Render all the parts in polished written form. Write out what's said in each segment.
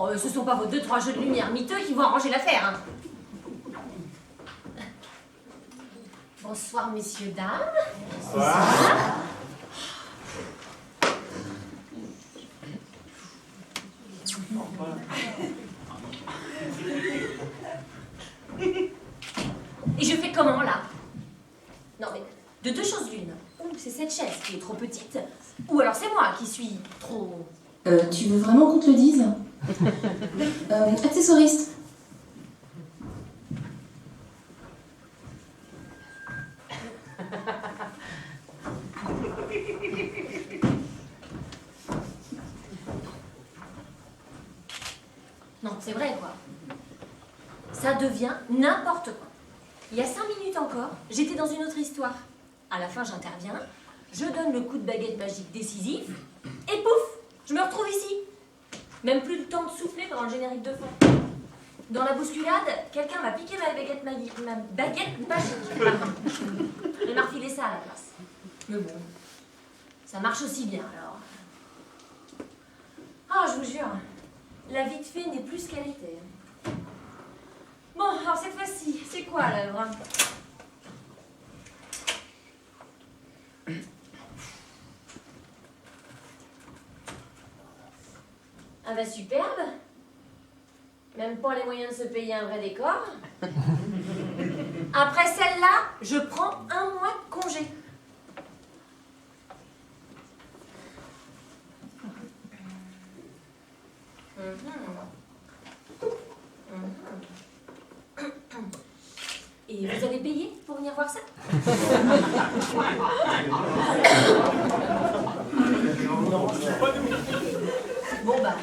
Bon, ce sont pas vos 2-3 jeux de lumière miteux qui vont arranger l'affaire, hein. Bonsoir, messieurs, dames. Bonsoir. Et je fais comment, là? Non, mais de deux choses l'une. Ou c'est cette chaise qui est trop petite, ou alors c'est moi qui suis trop... Tu veux vraiment qu'on te le dise? Accessoiriste. Non, c'est vrai, quoi. Ça devient n'importe quoi. Il y a 5 minutes encore, j'étais dans une autre histoire. À la fin, j'interviens, je donne le coup de baguette magique décisif, et pouf, je me retrouve ici. Même plus le temps de souffler pendant le générique de fin. Dans la bousculade, quelqu'un m'a piqué ma baguette magique. Il m'a refilé ça à la place. Mais bon, ça marche aussi bien, alors. Ah, je vous jure, la vie de fée n'est plus ce qu'elle était. Bon, alors cette fois-ci, c'est quoi l'œuvre? Ah bah superbe. Même pas les moyens de se payer un vrai décor. Après celle-là, je prends 1 mois de congé. Et vous avez payé pour venir voir ça? Bon bah,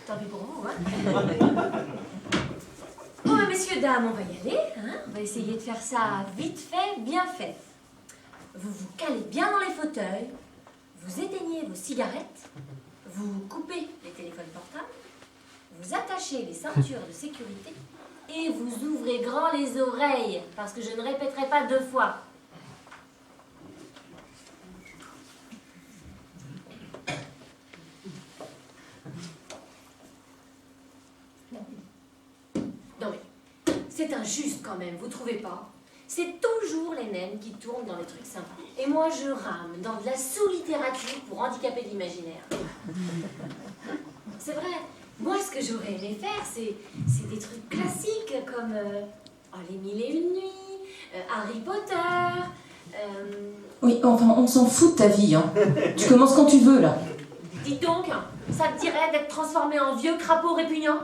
tant pis pour vous, hein. Bon bah, messieurs, dames, on va y aller, hein. On va essayer de faire ça vite fait, bien fait. Vous vous calez bien dans les fauteuils, vous éteignez vos cigarettes, vous coupez les téléphones portables, vous attachez les ceintures de sécurité et vous ouvrez grand les oreilles, parce que je ne répéterai pas 2 fois. Non mais, c'est injuste quand même, vous trouvez pas? C'est toujours les naines qui tournent dans les trucs sympas. Et moi je rame dans de la sous-littérature pour handicapés de l'imaginaire. C'est vrai. Moi, ce que j'aurais aimé faire, c'est des trucs classiques comme Les 1001 nuits, Harry Potter. Oui, enfin, on s'en fout de ta vie, hein. Tu commences quand tu veux, là. Dites donc, ça te dirait d'être transformé en vieux crapaud répugnant?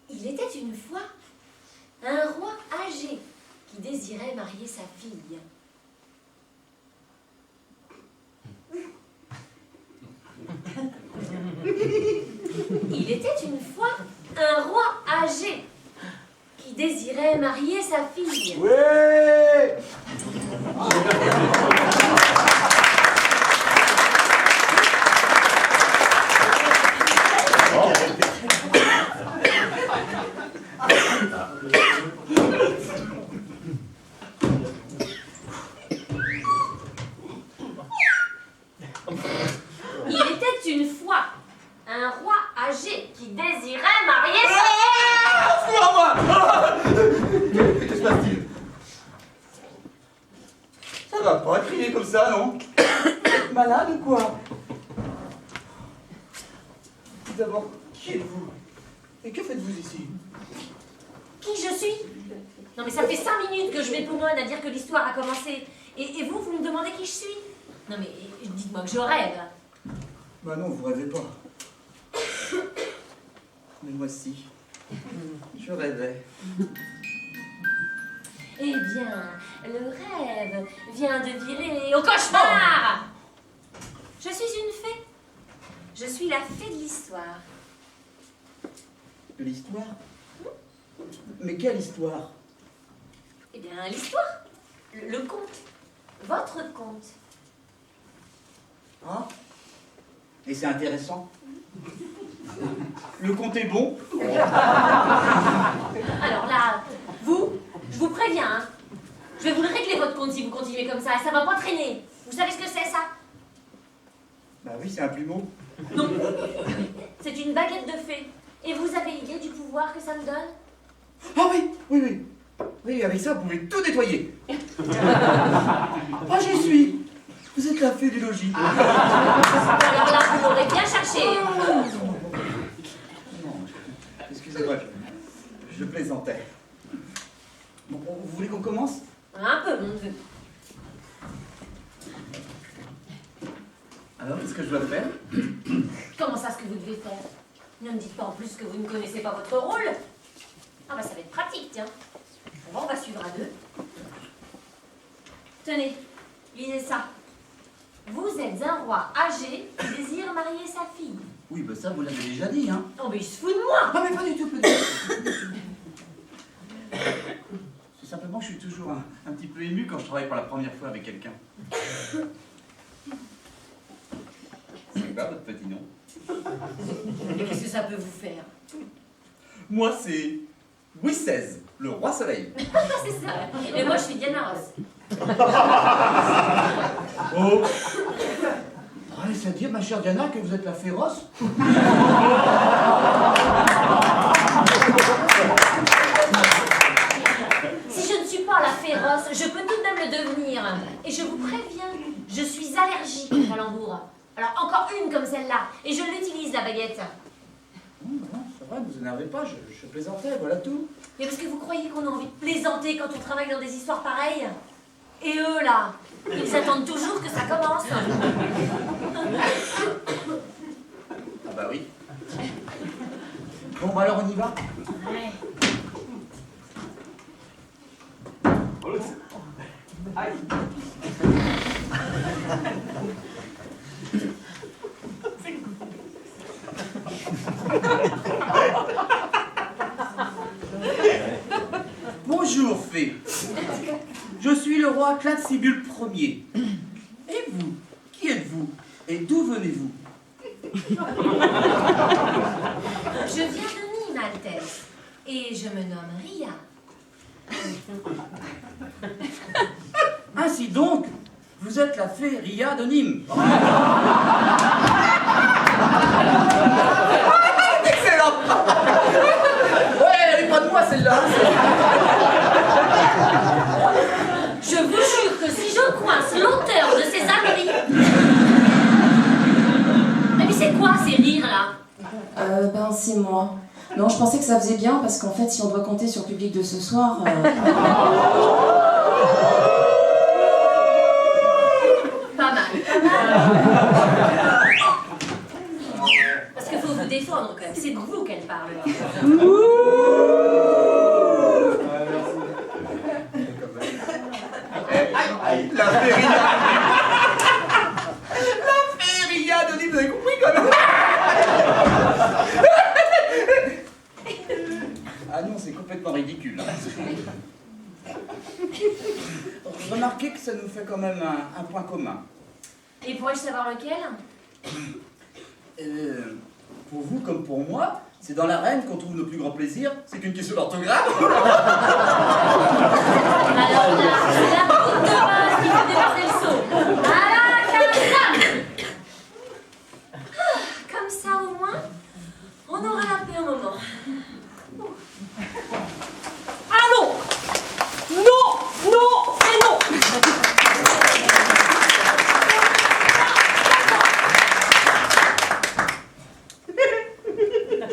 Il était une fois un roi âgé qui désirait marier sa fille. Il était une fois un roi âgé qui désirait marier sa fille. Ouais. Il était une fois un roi âgé qui désirait marier sa fille. Moi. Que se passe-t-il? Ça va pas crier comme ça, non? Malade ou quoi? D'abord, qui êtes-vous? Et que faites-vous ici? Qui je suis? Non mais ça fait 5 minutes que je vais poumonne à dire que l'histoire a commencé. Et vous, vous me demandez qui je suis? Non mais dites-moi que je rêve. Bah non, vous rêvez pas. Mais moi si. Je rêvais. Eh bien, le rêve vient de virer au cauchemar. Je suis une fée. Je suis la fée de l'histoire. De l'histoire? Mais quelle histoire? Eh bien, l'histoire. Le conte. Votre conte. Hein? Et c'est intéressant. Le conte est bon? Alors là, vous, je vous préviens, hein, Je vais vous le régler votre compte si vous continuez comme ça, et ça va pas traîner. Vous savez ce que c'est, ça? Bah oui, c'est un plumeau. Non. C'est une baguette de fée. Et vous avez idée du pouvoir que ça me donne? Ah oui, oui, oui. Oui, avec ça, vous pouvez tout nettoyer. Ah, j'y suis. Vous êtes la fée du logis. Alors là, vous l'aurez bien cherché. Non, excusez-moi, je plaisantais. Bon, vous voulez qu'on commence? Un peu, mon neveu. Alors, qu'est-ce que je dois faire? Comment ça, ce que vous devez faire? Ne me dites pas en plus que vous ne connaissez pas votre rôle. Ah bah ça va être pratique, tiens. Bon, on va suivre à deux. Tenez, lisez ça. Vous êtes un roi âgé qui désire marier sa fille. Oui, bah ça, vous l'avez déjà dit, hein. Oh, mais il se fout de moi. Ah, mais pas du tout, pas du tout. C'est simplement que je suis toujours un petit peu ému quand je travaille pour la première fois avec quelqu'un. C'est quoi votre petit nom? Mais qu'est-ce que ça peut vous faire? Moi, c'est Louis XVI, le roi soleil. C'est ça. Et moi, je suis Diana Ross. Oh! Ah, est-ce à dire, ma chère Diana, que vous êtes la féroce? Si je ne suis pas la féroce, je peux tout de même le devenir. Et je vous préviens, je suis allergique aux calembours. Alors encore une comme celle-là, et je l'utilise, la baguette. Non, ça va, ne vous énervez pas, je plaisantais, voilà tout. Mais parce que vous croyez qu'on a envie de plaisanter quand on travaille dans des histoires pareilles? Et eux, là, ils attendent toujours que ça commence. Ah bah oui. Bon, bah alors on y va. Ouais. Bonjour, fée. Je suis le roi Cladsibule Ier. Et vous, qui êtes-vous? Et d'où venez-vous? Je viens de Nîmes, Altesse. Et je me nomme Ria. Ainsi donc, vous êtes la fée Ria de Nîmes. Excellent. Ouais, elle est pas de moi celle-là. Je vous jure que si je coince l'auteur de ces âneries... Mais c'est quoi ces rires là? Ben c'est moi. Non, je pensais que ça faisait bien parce qu'en fait, si on doit compter sur le public de ce soir... Pas mal. Parce qu'il faut vous défendre quand même. C'est de vous qu'elle parle. La fée Ria. La fée Ria de Nîmes, vous avez compris quand même? Ah non, c'est complètement ridicule. Hein. Remarquez que ça nous fait quand même un point commun. Et pourrais-je savoir lequel? Pour vous comme pour moi, c'est dans l'arène qu'on trouve nos plus grands plaisirs. C'est qu'une question d'orthographe. Alors là, c'est la route de base qui fait dépasser le saut. Voilà, comme ça. Comme ça au moins, on aura la paix un moment. Ah non! Non! Non! Et non!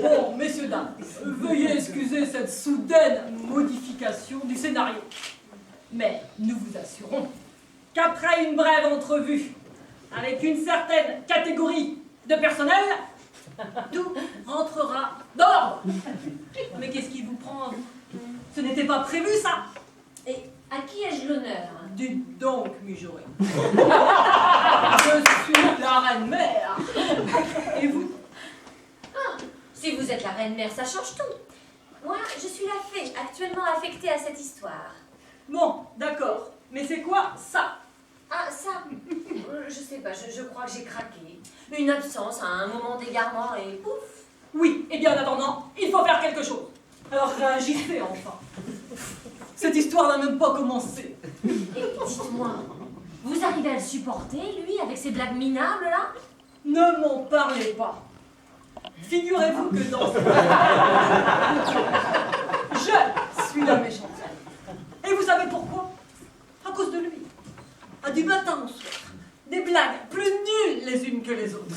Bon, messieurs, dames, veuillez excuser cette soudaine modification du scénario. Mais nous vous assurons qu'après une brève entrevue avec une certaine catégorie de personnel, tout rentrera dans l'ordre. Mais qu'est-ce qui vous prend, vous? Ce n'était pas prévu, ça? Et à qui ai-je l'honneur? Dites donc, Mijauré. Je suis la reine-mère. Et vous? Ah, si vous êtes la reine-mère, ça change tout. Moi, je suis la fée, actuellement affectée à cette histoire. Bon, d'accord. Mais c'est quoi, ça? Ah, ça, je sais pas, je crois que j'ai craqué. Une absence, un moment d'égarement et pouf. Oui, et bien en attendant, il faut faire quelque chose. Alors réagissez, enfin. Cette histoire n'a même pas commencé. Dites-moi, vous arrivez à le supporter, lui, avec ses blagues minables, là? Ne m'en parlez pas. Figurez-vous que dans ce je suis la méchante. Et vous savez pourquoi? À cause de lui. Ah, du matin au soir. Des blagues plus nulles les unes que les autres.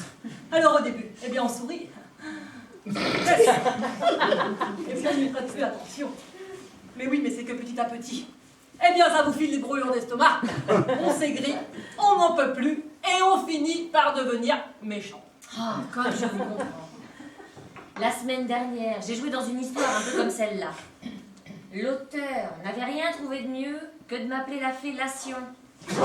Alors au début, eh bien on sourit. Et puis on n'y prête plus attention. Mais oui, mais c'est que petit à petit. Eh bien ça vous file des brûlures d'estomac. On s'aigrit, on n'en peut plus, et on finit par devenir méchant. Ah, comme je vous comprends. La semaine dernière, j'ai joué dans une histoire un peu comme celle-là. L'auteur n'avait rien trouvé de mieux que de m'appeler la fellation. Je vous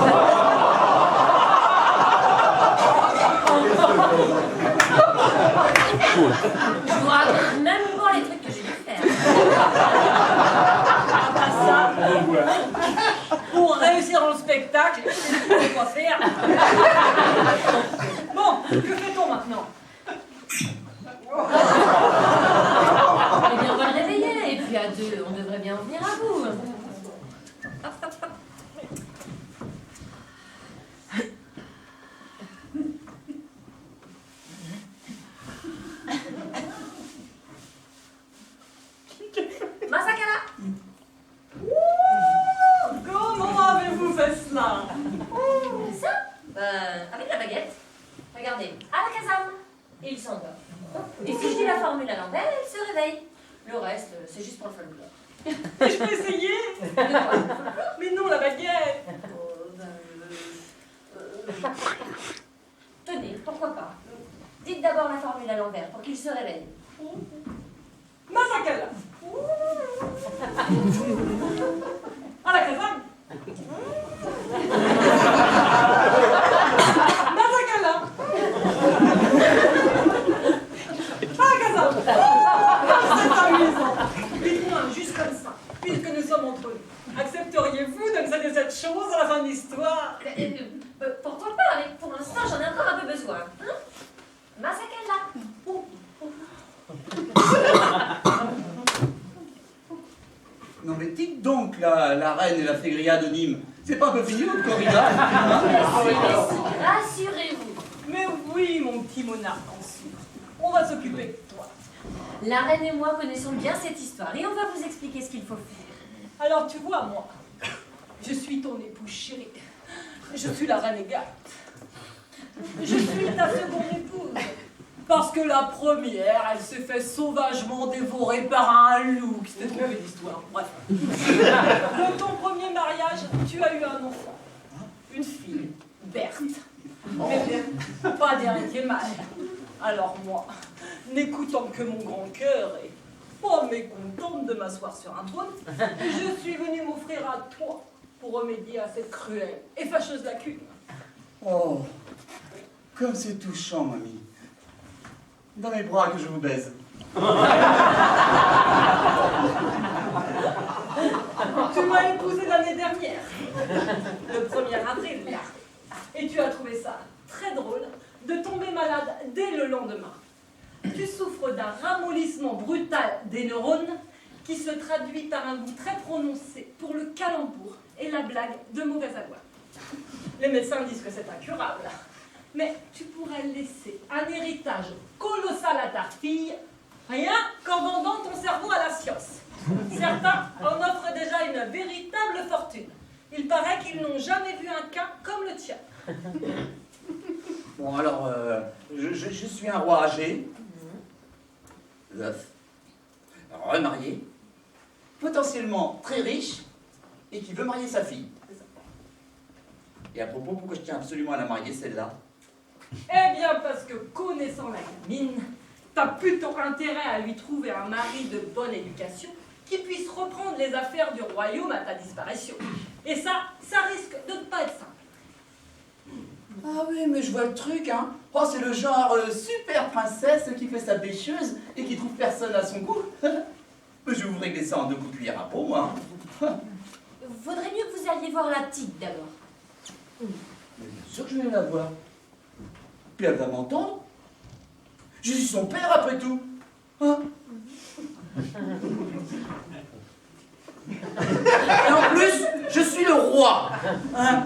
raconte même pas les trucs que j'ai dû faire. Ah, ça, pour réussir dans le spectacle, il faut quoi faire. Bon, que fait-on maintenant? Eh bien, on va le réveiller, et puis à deux, on devrait bien en venir à bout. Masakala! Comment avez-vous fait cela? Ça? Avec la baguette. Regardez, à la caserne. Et il s'endort. Et si je dis la formule à l'envers, il se réveille. Le reste, c'est juste pour le folklore. Je peux essayer? De quoi? Mais non, la baguette. Tenez, pourquoi pas? Dites d'abord la formule à l'envers pour qu'il se réveille. Masakala. À la caserne. Masakala. À la caserne. C'est amusant. Dites-moi, juste comme ça, puisque nous sommes entre nous, accepteriez-vous de me céder cette chose à la fin de l'histoire? Pourquoi pas? Mais pour l'instant, j'en ai encore un peu besoin. Hein? Masakala. Non mais dites donc, la reine et la fégria de Nîmes, c'est pas un peu fini votre corrida? Hein? Mais rassurez-vous. Mais oui, mon petit monarque en sucre, on va s'occuper de toi. La reine et moi connaissons bien cette histoire et on va vous expliquer ce qu'il faut faire. Alors tu vois, moi, je suis ton épouse chérie. Je suis la reine Agathe. Je suis ta seconde épouse. Parce que la première, elle s'est fait sauvagement dévorer par un loup. C'était une belle histoire. Bref. De ton premier mariage, tu as eu un enfant. Une fille, Berthe. Mais pas d'héritier mâle. Alors moi, n'écoutant que mon grand cœur et pas mécontente de m'asseoir sur un trône, je suis venue m'offrir à toi pour remédier à cette cruelle et fâcheuse lacune. Oh, comme c'est touchant, mamie. Dans mes bras que je vous baise. Tu m'as épousée l'année dernière, le 1er avril, là. Et tu as trouvé ça très drôle de tomber malade dès le lendemain. Tu souffres d'un ramollissement brutal des neurones qui se traduit par un goût très prononcé pour le calembour et la blague de mauvaise aloi. Les médecins disent que c'est incurable. Mais tu pourrais laisser un héritage colossal à ta fille, rien qu'en vendant ton cerveau à la science. Certains en offrent déjà une véritable fortune. Il paraît qu'ils n'ont jamais vu un cas comme le tien. Bon alors, je suis un roi âgé, veuf, remarié, potentiellement très riche, et qui veut marier sa fille. Et à propos, pourquoi je tiens absolument à la marier, celle-là? Eh bien, parce que connaissant la gamine, t'as plutôt intérêt à lui trouver un mari de bonne éducation qui puisse reprendre les affaires du royaume à ta disparition. Et ça risque de ne pas être simple. Ah oui, mais je vois le truc, hein. Oh, c'est le genre super princesse qui fait sa bêcheuse et qui trouve personne à son goût. Je vais vous régler ça en 2 coups de cuillère à peau, moi. Vaudrait mieux que vous alliez voir la petite d'abord. Mais bien sûr que je vais la voir. Puis elle va m'entendre. Je suis son père, après tout. Hein? Et en plus, je suis le roi. Hein?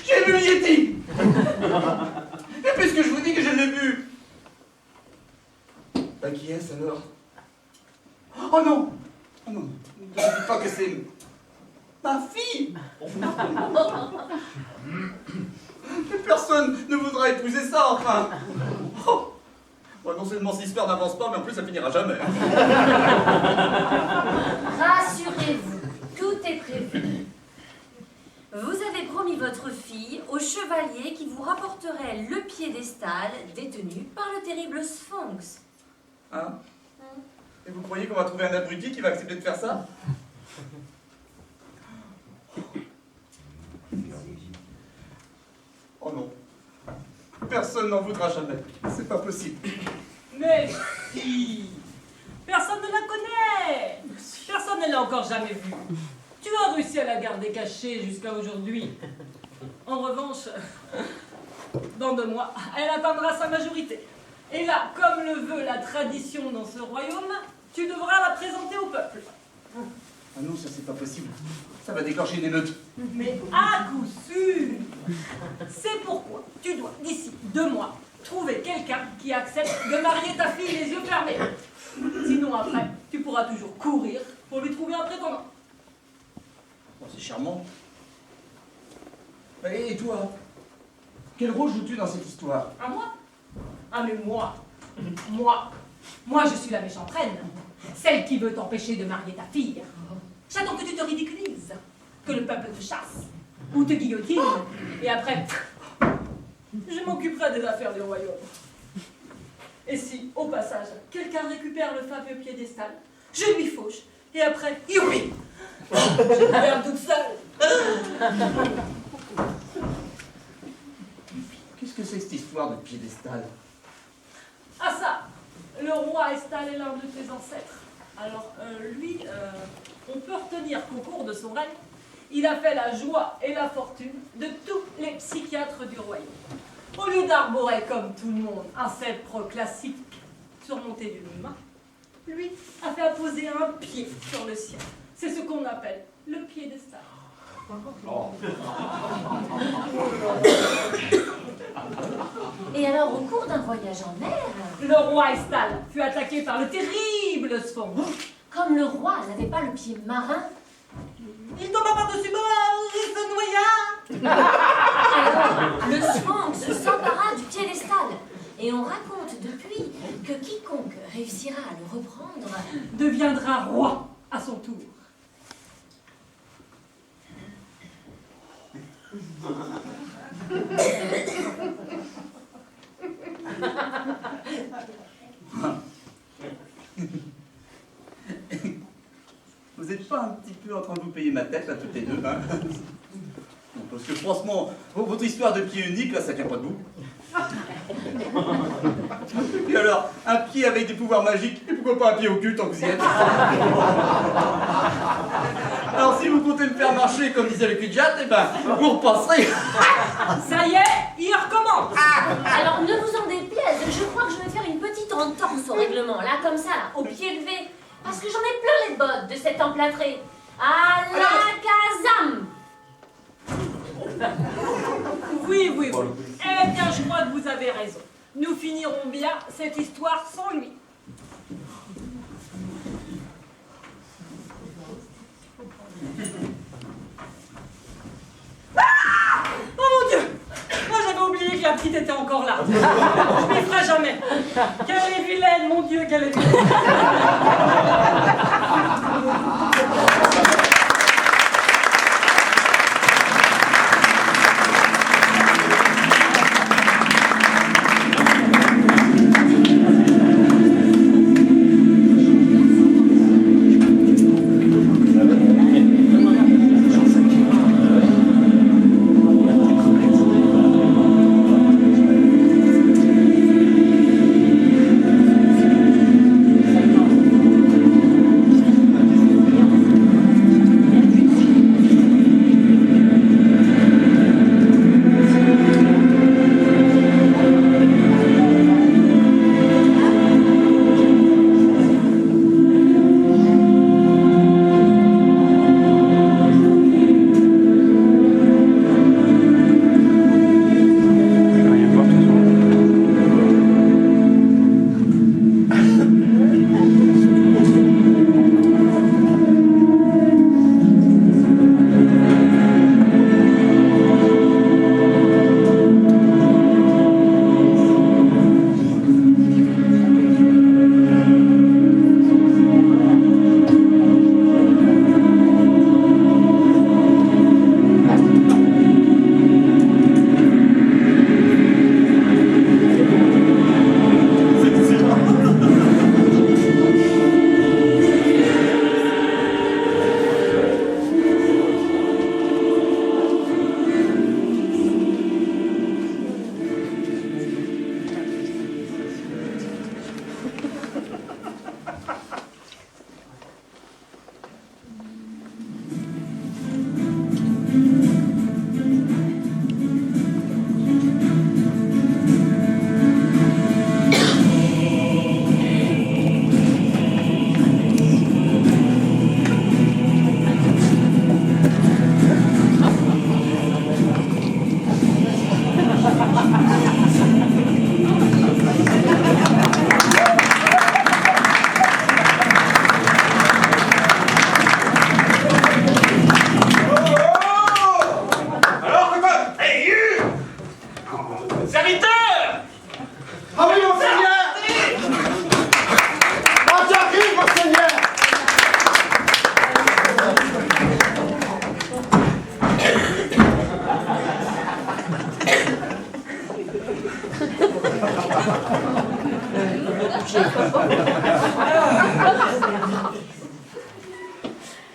J'ai vu le Yeti. Et puisque je vous dis que je l'ai vu, bah, qui est-ce alors? Oh non! Oh non, ne me dites pas que c'est ma fille! Mais personne ne voudra épouser ça, enfin! Oh. Bon, non seulement cette histoire n'avance pas, mais en plus ça finira jamais. Rassurez-vous, tout est prévu. Vous avez promis votre fille au chevalier qui vous rapporterait le piédestal détenu par le terrible Sphinx. Hein? Et vous croyez qu'on va trouver un abruti qui va accepter de faire ça? Oh non. Personne n'en voudra jamais. C'est pas possible. Mais si, personne ne la connaît. Personne ne l'a encore jamais vue. Tu as réussi à la garder cachée jusqu'à aujourd'hui. En revanche, dans 2 mois, elle atteindra sa majorité. Et là, comme le veut la tradition dans ce royaume, tu devras la présenter au peuple. Ah non, ça c'est pas possible. Ça va déclencher une émeute. Mais à coup sûr, c'est pourquoi tu dois, d'ici 2 mois, trouver quelqu'un qui accepte de marier ta fille les yeux fermés. Sinon après, tu pourras toujours courir pour lui trouver un prétendant. Oh, c'est charmant. Et toi? Quel rôle joues-tu dans cette histoire? À moi? Ah mais moi je suis la méchante reine, celle qui veut t'empêcher de marier ta fille. J'attends que tu te ridiculises, que le peuple te chasse, ou te guillotine, et après, je m'occuperai des affaires du royaume. Et si, au passage, quelqu'un récupère le fameux piédestal, je lui fauche, et après, youpi, je gouverne toute seule. Qu'est-ce que c'est que cette histoire de piédestal? Ah ça, le roi Estal est l'un de tes ancêtres. Alors lui, on peut retenir qu'au cours de son règne, il a fait la joie et la fortune de tous les psychiatres du royaume. Au lieu d'arborer comme tout le monde un sceptre classique surmonté d'une main, lui a fait apposer un pied sur le sien. C'est ce qu'on appelle le piédestal. Oh. Et alors, au cours d'un voyage en mer, Le roi Estal fut attaqué par le terrible Sphinx. comme le roi n'avait pas le pied marin, Il tomba par-dessus bord, il se noya. alors le Sphinx s'empara du piédestal. Et on raconte depuis que quiconque réussira à le reprendre Deviendra roi à son tour. Vous n'êtes pas un petit peu en train de vous payer ma tête, là, toutes les deux, hein? Non, parce que franchement, votre histoire de pied unique, là, ça tient pas debout. Et alors, un pied avec des pouvoirs magiques, et pourquoi pas un pied occulte tant que vous y êtes? Alors, si vous comptez me faire marcher, comme disait le Kudjat, eh ben, vous repasserez. Ça y est, il recommence. Alors ne vous en déplaise, je crois que je vais faire une petite entorse au règlement, là, comme ça, là, au pied levé. Parce que j'en ai plein les bottes de cet emplâtré. À la Kazam! Oui. Eh bien, je crois que vous avez raison. Nous finirons bien cette histoire sans lui. Oh mon Dieu! Moi j'avais oublié que la petite était encore là. Je m'y ferai jamais. Qu'elle est vilaine, mon Dieu, qu'elle est vilaine.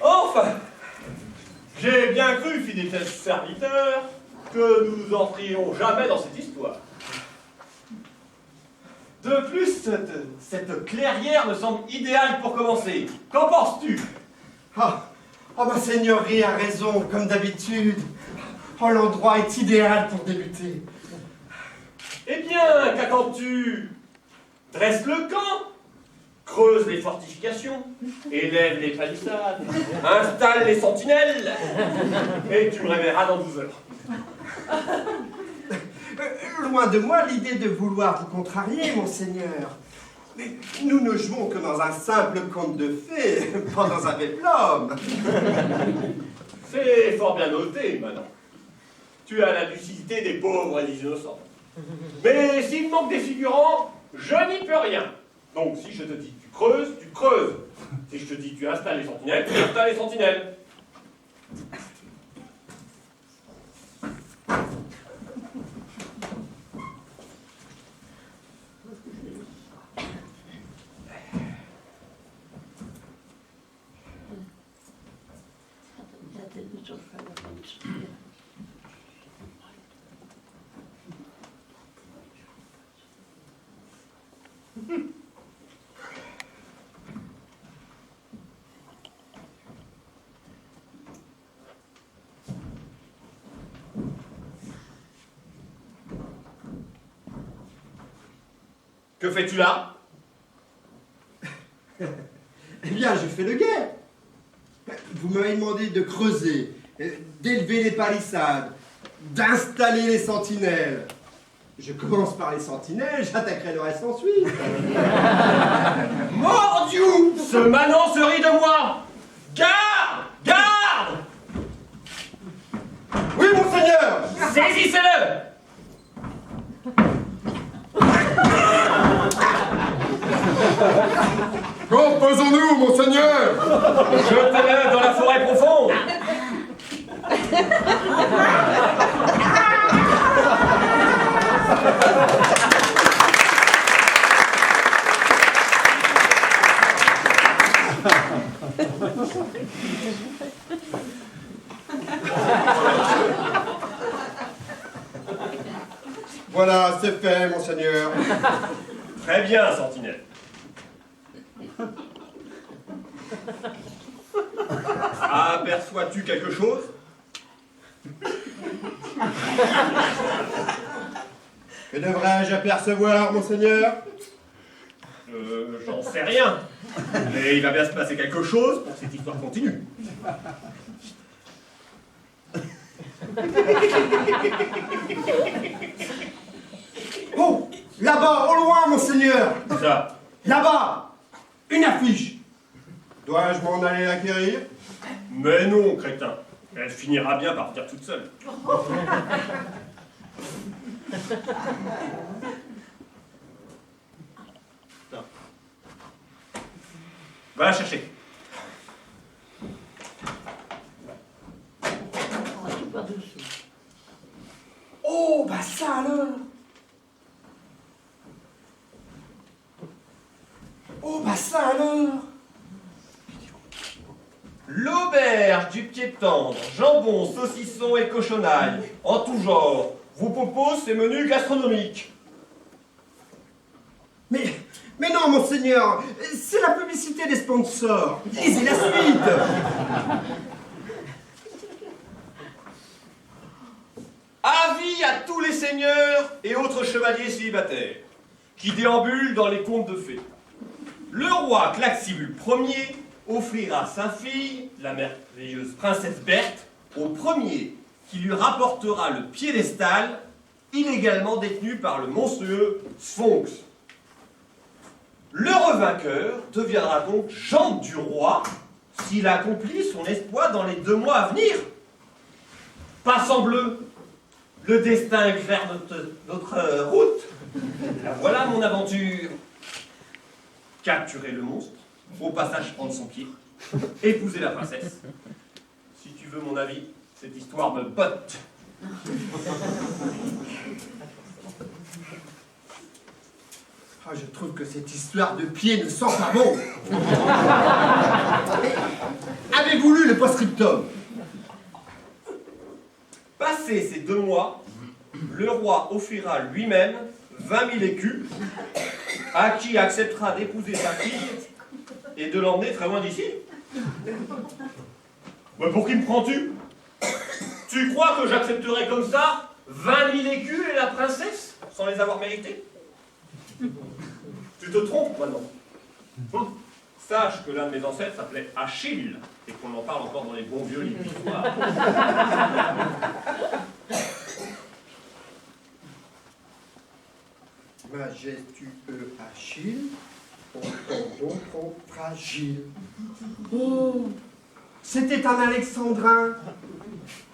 Enfin, j'ai bien cru, fidèle serviteur, que nous n'entrions jamais dans cette histoire. De plus, cette clairière me semble idéale pour commencer. Qu'en penses-tu? Ma seigneurie a raison, comme d'habitude. L'endroit est idéal pour débuter. Eh bien, qu'attends-tu? Dresse le camp, creuse les fortifications, élève les palissades, installe les sentinelles, et tu me réveilleras dans 12 heures. Loin de moi l'idée de vouloir vous contrarier, monseigneur. Mais nous ne jouons que dans un simple conte de fées, pas dans un péplum. C'est fort bien noté, Manon. Tu as la lucidité des pauvres et des innocents. Mais s'il manque des figurants, je n'y peux rien. Donc si je te dis tu creuses, tu creuses. Si je te dis tu installes les sentinelles, tu installes les sentinelles. Que fais-tu là? Eh bien, je fais le guet. Vous m'avez demandé de creuser, d'élever les palissades, d'installer les sentinelles. Je commence par les sentinelles, j'attaquerai le reste ensuite. Mordiou! Ce Manon se rit de moi! Garde! Garde! Oui, monseigneur! Saisissez-le! Composons-nous, monseigneur! Jetez-le dans la forêt profonde! Voilà, c'est fait, monseigneur. Très bien, sentinelle. Aperçois-tu quelque chose? Que devrais-je apercevoir, monseigneur? J'en sais rien. Mais il va bien se passer quelque chose pour que cette histoire continue. Oh! Là-bas, au loin, monseigneur! Ça, Là-bas! Une affiche! Dois-je m'en aller l'acquérir? mais non, crétin. Elle finira bien par dire toute seule. Va la chercher. Oh, bah ça alors! Oh, bah ça alors! L'auberge du pied tendre, jambon, saucisson et cochonaille, en tout genre, vous propose ces menus gastronomiques. Mais non, monseigneur! C'est la publicité des sponsors! Lisez la suite! Avis à tous les seigneurs et autres chevaliers célibataires qui déambulent dans les contes de fées. Le roi Claxibule Ier offrira sa fille, la merveilleuse princesse Berthe, au premier qui lui rapportera le piédestal illégalement détenu par le monstrueux Sphinx. Le vainqueur deviendra donc gendre du roi s'il accomplit son exploit dans les 2 mois à venir. Passant bleu, le destin éclaire notre route. La voilà mon aventure. Capturer le monstre, au passage prendre son pied, épouser la princesse. Si tu veux mon avis, cette histoire me botte. Ah, je trouve que cette histoire de pied ne sent pas bon. Avez-vous lu le post-scriptum? Passé ces 2 mois, le roi offrira lui-même 20 000 écus à qui acceptera d'épouser sa fille et de l'emmener très loin d'ici. Mais pour qui me prends-tu? Tu crois que j'accepterais comme ça 20 000 écus et la princesse sans les avoir mérités? Tu te trompes maintenant. Sache que l'un de mes ancêtres s'appelait Achille et qu'on en parle encore dans les bons vieux livres d'histoire. Majestueux Achille, trop fragile. Oh, c'était un Alexandrin.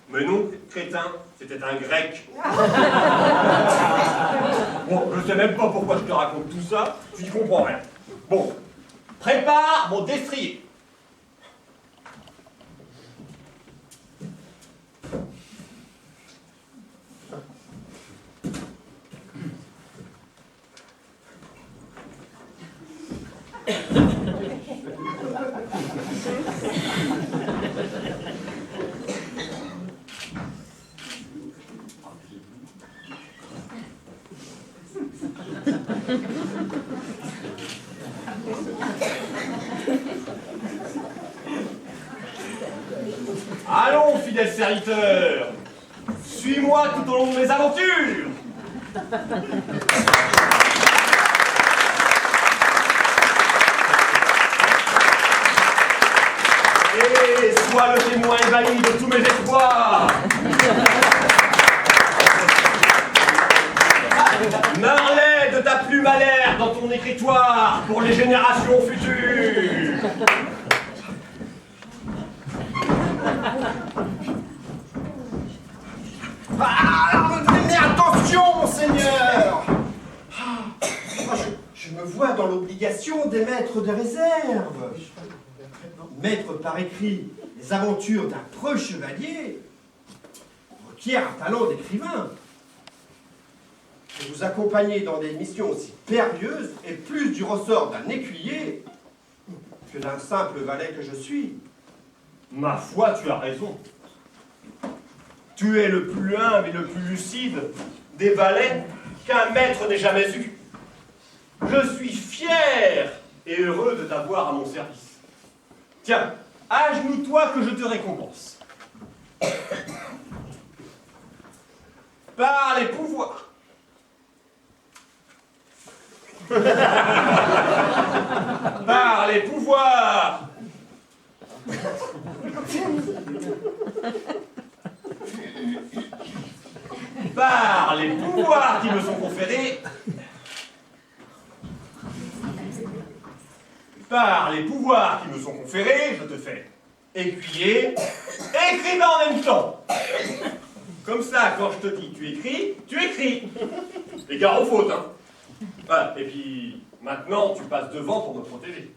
Mais non, crétin, c'était un grec. Bon, je sais même pas pourquoi je te raconte tout ça, tu n'y comprends rien. Bon, prépare mon destrier. Allons, fidèle serviteur, suis-moi tout au long de mes aventures. Et sois le témoin ébahi de tous mes espoirs. Meurs-les de ta plume à l'air dans ton écritoire pour les générations futures. Mais attention, monseigneur! Je me vois dans l'obligation d'émettre des réserves. Mettre par écrit les aventures d'un preux chevalier requiert un talent d'écrivain. Vous accompagner dans des missions aussi périlleuses est plus du ressort d'un écuyer que d'un simple valet que je suis. Ma foi, tu as raison. Tu es le plus humble et le plus lucide des valets qu'un maître n'ait jamais eu. Je suis fier et heureux de t'avoir à mon service. Tiens, agenouille-toi que je te récompense. Par les pouvoirs. Par les pouvoirs. Par les pouvoirs qui me sont conférés. Par les pouvoirs qui me sont conférés, je te fais écuyer, écrivain en même temps. Comme ça, quand je te dis tu écris, tu écris. Et gare aux fautes, hein. Voilà. Et puis, maintenant, tu passes devant pour me protéger.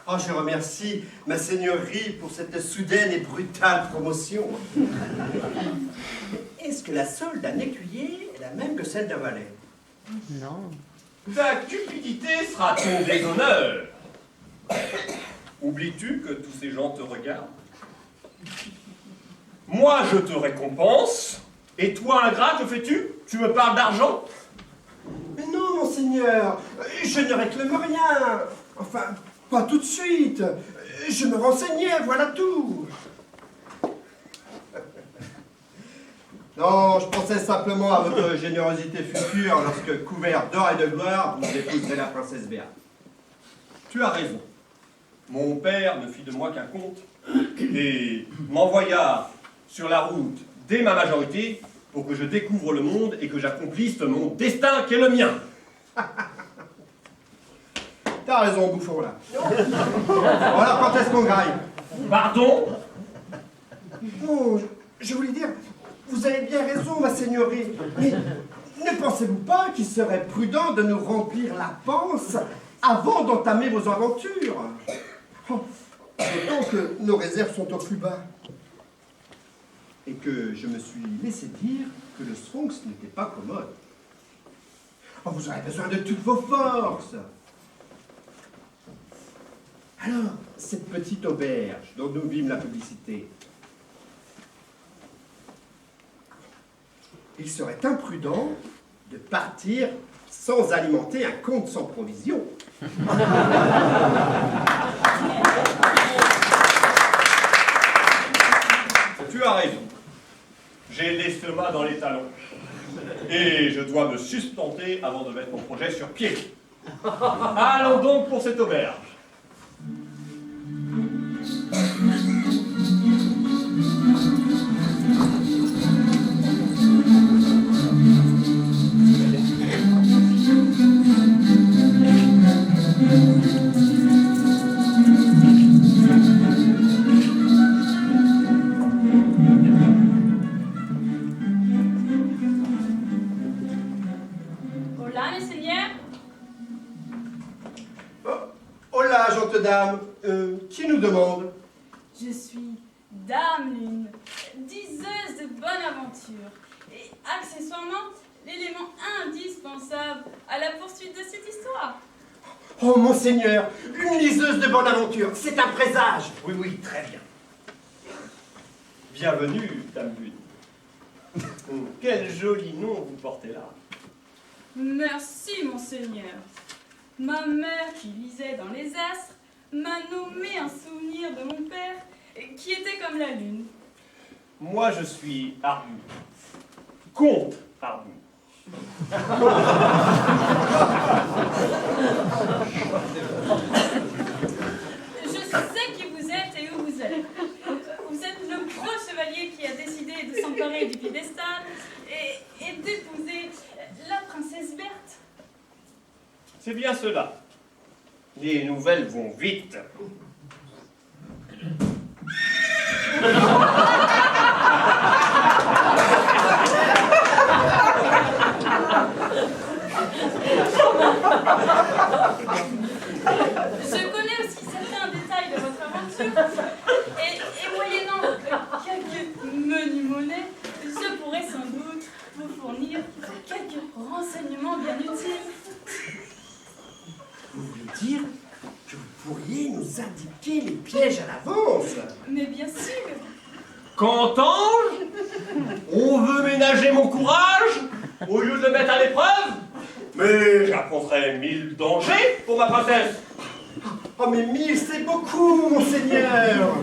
Oh, je remercie ma seigneurie pour cette soudaine et brutale promotion. Est-ce que la solde d'un écuyer est la même que celle d'un valet? Non. Ta cupidité sera ton déshonneur. Oublies-tu que tous ces gens te regardent? Moi, je te récompense, et toi, ingrat, que fais-tu? Tu me parles d'argent? Mais non, monseigneur, je ne réclame rien. Enfin, pas tout de suite. Je me renseignais, voilà tout. Non, je pensais simplement à votre générosité future lorsque, couvert d'or et de gloire, vous épouserez la princesse Béate. Tu as raison. Mon père ne fit de moi qu'un conte et m'envoya sur la route dès ma majorité pour que je découvre le monde et que j'accomplisse mon destin qui est le mien. T'as raison, bouffon, là. Voilà, quand est-ce qu'on graille? Pardon? Oh, je voulais dire, vous avez bien raison, ma seigneurie. Mais ne pensez-vous pas qu'il serait prudent de nous remplir la panse avant d'entamer vos aventures? Oh, d'autant que nos réserves sont au plus bas. Et que je me suis laissé dire que le Sphinx n'était pas commode. Oh, vous aurez besoin de toutes vos forces. Alors, cette petite auberge dont nous vîmes la publicité, il serait imprudent de partir sans alimenter un compte sans provision. Tu as raison. J'ai l'estomac dans les talons. Et je dois me sustenter avant de mettre mon projet sur pied. Allons donc pour cette auberge. Hola, mes seigneurs. Oh là, gentes dames, qui nous demande? Je suis Dame Lune, diseuse de bonne aventure, et accessoirement l'élément indispensable à la poursuite de cette histoire. Oh, monseigneur, une liseuse de bonne aventure, c'est un présage. Oui, oui, très bien. Bienvenue, Dame Lune. Quel joli nom vous portez là. Merci, monseigneur. Ma mère, qui lisait dans les astres, m'a nommé un souvenir de mon père, qui était comme la lune. Moi, je suis Armand. Comte Armand. Je sais qui vous êtes et où vous êtes. Vous êtes le gros chevalier qui a décidé de s'emparer du piédestal et d'épouser la princesse Berthe. C'est bien cela. Les nouvelles vont vite. Je connais aussi certains détails de votre aventure et moyennant quelques menus monnaies, je pourrais sans doute vous fournir quelques renseignements bien utiles. Vous voulez dire que vous pourriez nous indiquer les pièges à l'avance? Mais bien sûr, Qu'entends-je? On veut ménager mon courage au lieu de le mettre à l'épreuve? Mais j'affronterai 1000 dangers pour ma princesse. Oh, mais 1000, c'est beaucoup, monseigneur.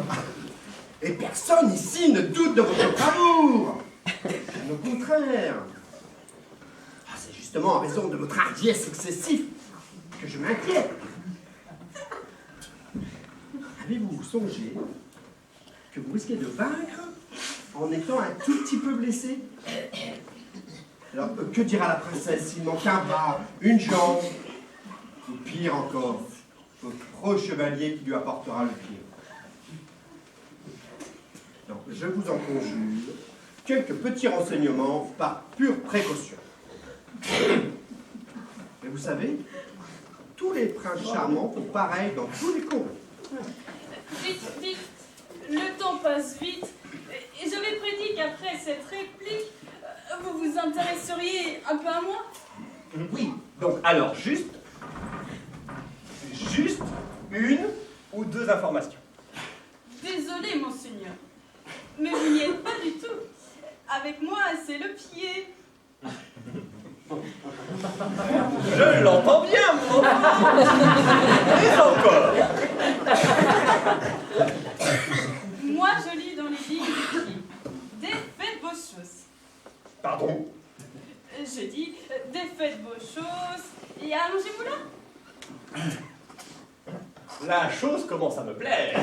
Et personne ici ne doute de votre bravoure. Au contraire. Ah, c'est justement en raison de votre hardiesse excessive que je m'inquiète. Avez-vous songé que vous risquez de vaincre en étant un tout petit peu blessé? Alors, que dira la princesse s'il manque un bras, une jambe, ou pire encore, votre proche chevalier qui lui apportera le pied? Donc, je vous en conjure, quelques petits renseignements par pure précaution. Mais vous savez, tous les princes charmants font pareil dans tous les contes. vite, vite, le temps passe vite et j'avais prédit qu'après cette réplique, vous vous intéresseriez un peu à moi. Oui, donc alors juste une ou deux informations. Désolé, monseigneur, mais vous n'y êtes pas du tout. Avec moi, c'est le pied. Je l'entends bien, mon enfant. Mais encore. Moi, je lis dans les lignes du pied. Défaites vos choses. Pardon. Je dis, défaites vos choses et allongez-vous là. La chose commence à me plaire.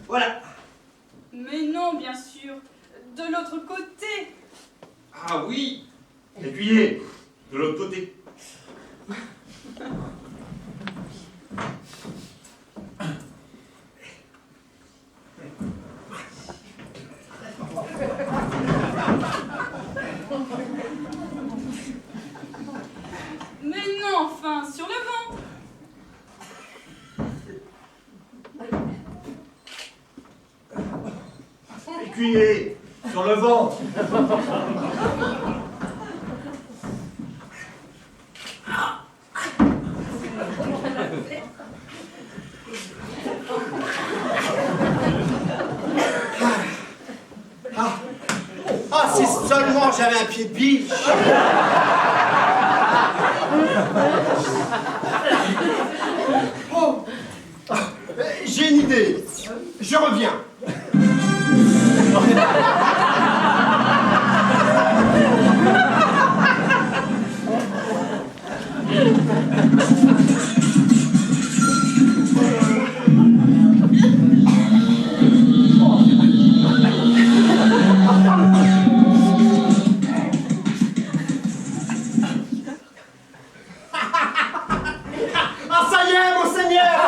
Voilà. Mais non, bien sûr, de l'autre côté. Ah oui. Aiguillé. De l'autre côté. Mais non, enfin, sur le ventre. cuillers sur le ventre. Ah, si seulement j'avais un pied de biche. Oh, j'ai une idée. Je reviens. Ah, ça y est, monseigneur!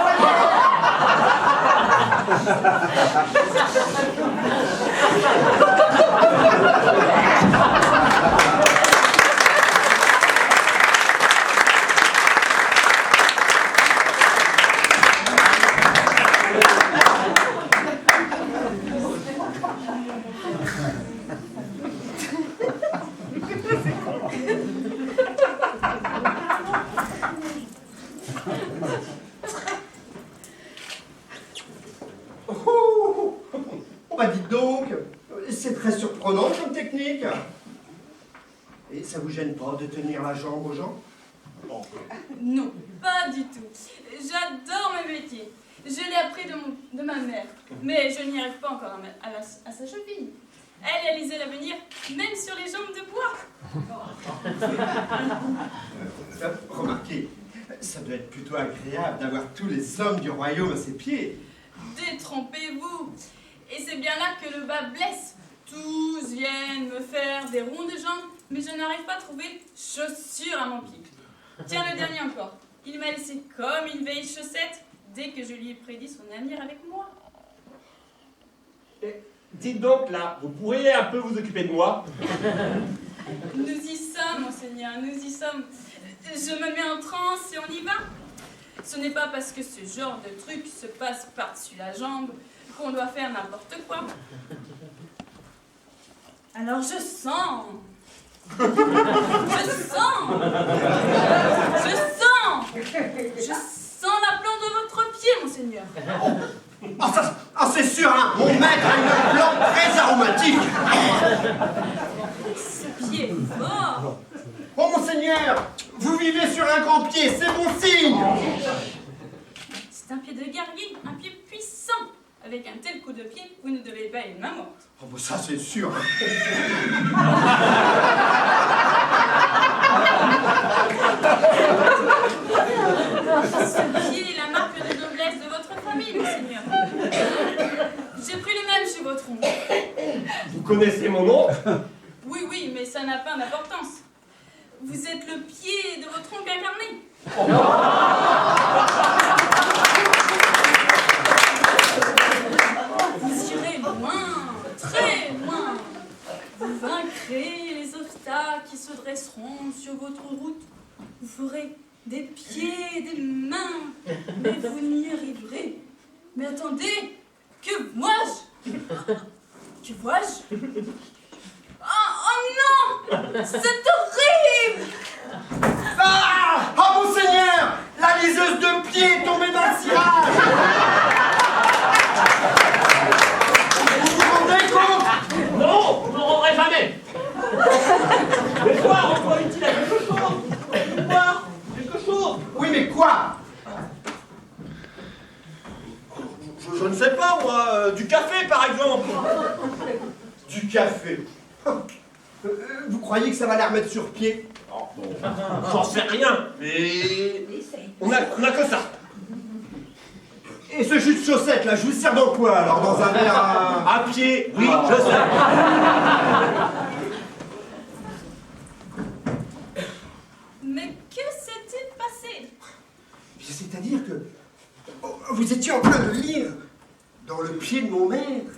Oh, bah dites donc, c'est très surprenant comme technique. Et ça vous gêne pas de tenir la jambe aux gens? Non, pas du tout. J'adore mes métiers. Je l'ai appris de ma mère, mais je n'y arrive pas encore à sa cheville. Elle lisait l'avenir, même sur les jambes de bois. Remarquez, ça doit être plutôt agréable d'avoir tous les hommes du royaume à ses pieds. Détrompez-vous. Et c'est bien là que le bas blesse. Tous viennent me faire des ronds de jambes, mais je n'arrive pas à trouver chaussures à mon pied. Tiens, le dernier encore. Il m'a laissé comme une vieille chaussette dès que je lui ai prédit son avenir avec moi. Dites donc là, vous pourriez un peu vous occuper de moi? Nous y sommes, monseigneur, nous y sommes. Je me mets en transe et on y va. Ce n'est pas parce que ce genre de truc se passe par-dessus la jambe qu'on doit faire n'importe quoi. Alors je sens. Je sens. Je sens la plante de votre pied, monseigneur. Ah, c'est sûr, hein, mon maître a une plante très aromatique. Ce pied est fort. Oh, monseigneur, vous vivez sur un grand pied, c'est bon signe. C'est un pied de guerrier, un pied puissant. Avec un tel coup de pied, vous ne devez pas être main morte. Oh, bah, ça c'est sûr. Ce pied est la marque de noblesse de votre famille, monseigneur. J'ai pris le même chez votre oncle. Vous connaissez mon nom? Oui, mais ça n'a pas d'importance. Vous êtes le pied de votre oncle incarné. Vous irez loin, très loin. Vous vaincrez les obstacles qui se dresseront sur votre route. Vous ferez des pieds, des mains, mais vous n'y arriverez. Mais attendez, que vois-je? Que vois-je? Oh non! C'est horrible! Ah, monseigneur, la liseuse de pied est tombée dans le cirage. Vous vous rendez compte? Non, vous ne m'en rendrez jamais. Mais quoi, emploie-t-il à quelque chose? Quoi? Quelque chose? Oui, mais quoi? Je ne sais pas, moi. Du café, par exemple. Du café. Vous croyez que ça va les remettre sur pied? J'en sais rien, mais on a que ça. Et ce jus de chaussette là, je vous sers dans quoi alors? Dans un verre à... À pied, oui, je sais. Mais que s'est-il passé? C'est-à-dire que vous étiez en train de lire dans le pied de mon maître.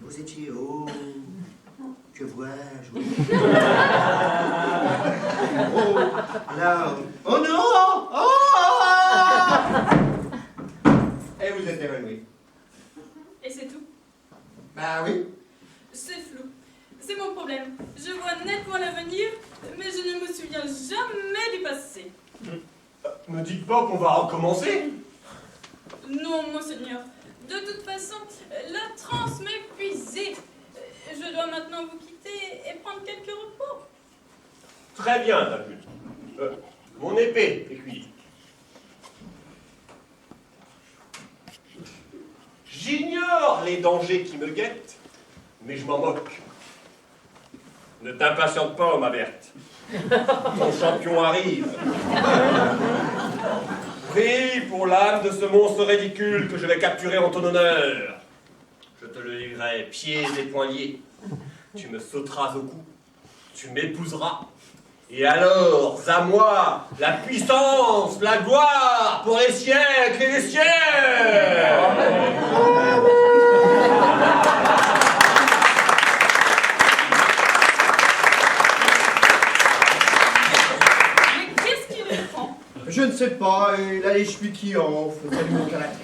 Vous étiez oh, que vois-je? Oh, là, oh non, oh! Et vous êtes évanoui. Et c'est tout? Bah oui. C'est flou. C'est mon problème. Je vois nettement l'avenir, mais je ne me souviens jamais du passé. Ne dites pas qu'on va recommencer. Non, monseigneur. De toute façon, la transe m'a épuisée. Je dois maintenant vous quitter et prendre quelques repos. Très bien, Dame. Mon épée, écuyer. J'ignore les dangers qui me guettent, mais je m'en moque. Ne t'impatiente pas, ma Berthe. Ton champion arrive. Prie pour l'âme de ce monstre ridicule que je vais capturer en ton honneur. Je te le livrerai pieds et poings liés. Tu me sauteras au cou. Tu m'épouseras. Et alors, à moi, la puissance, la gloire, pour les siècles et les siècles. Mais qu'est-ce qui le prend? Je ne sais pas, il a les chevilles qui enflent, ça lui monte à la tête.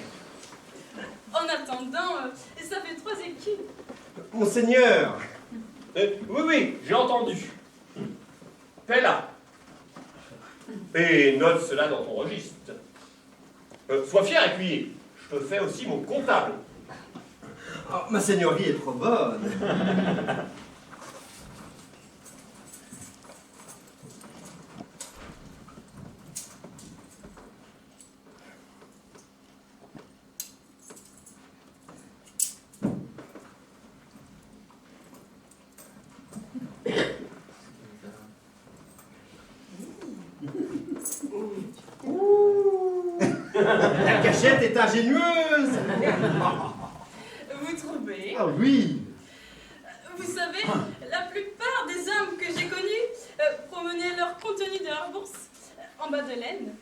En attendant, ça fait 3 écus. Monseigneur, Oui, j'ai entendu. Paie-la. Et note cela dans ton registre. Sois fier, écuyer. Je te fais aussi mon comptable. oh, ma seigneurie est trop bonne. La cachette est ingénieuse. Vous trouvez? Ah oui. Vous savez, la plupart des hommes que j'ai connus promenaient leur contenu de leur bourse en bas de laine.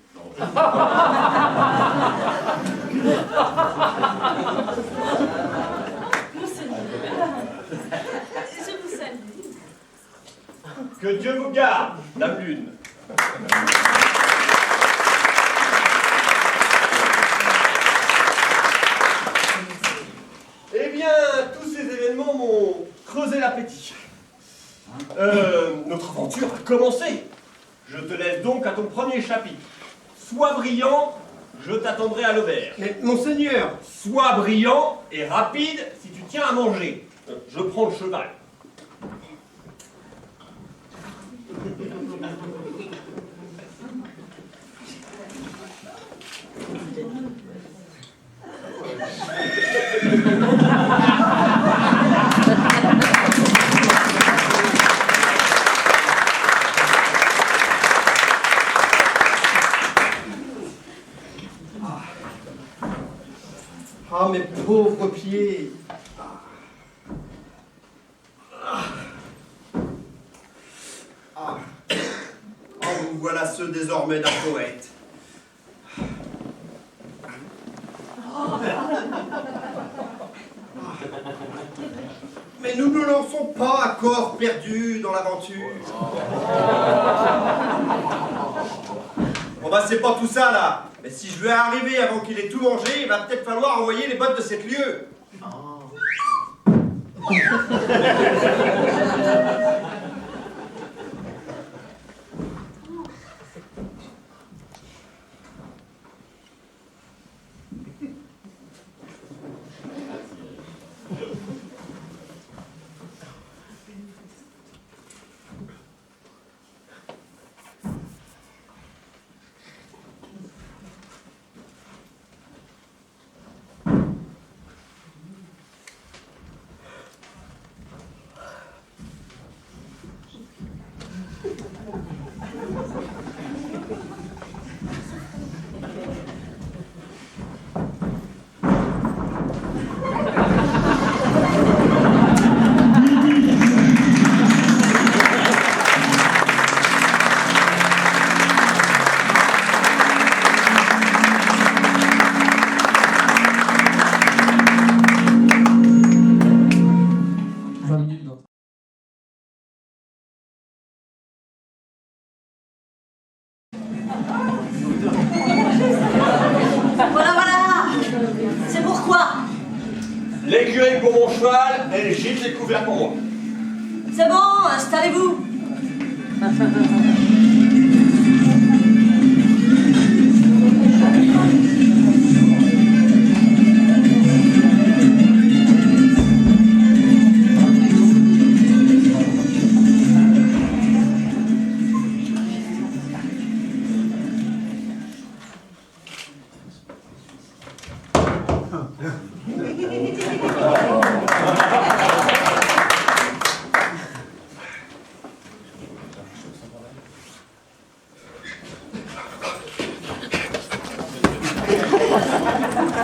Monseigneur, je vous salue. Que Dieu vous garde, Dame Lune. Eh bien, tous ces événements m'ont creusé l'appétit. Notre aventure a commencé. Je te laisse donc à ton premier chapitre. Sois brillant, je t'attendrai à l'auberge. Mais monseigneur, Sois brillant et rapide si tu tiens à manger. Je prends le cheval. ah mes pauvres pieds. Ah, vous voilà ceux désormais d'un poète. Mais nous ne lançons pas à corps perdu dans l'aventure. Bon bah c'est pas tout ça là. Mais si je veux arriver avant qu'il ait tout mangé, il va peut-être falloir envoyer les bottes de 7 lieues. Voilà, voilà. C'est pourquoi L'écurie pour mon cheval et le gîte et couvert pour moi. C'est bon, installez-vous.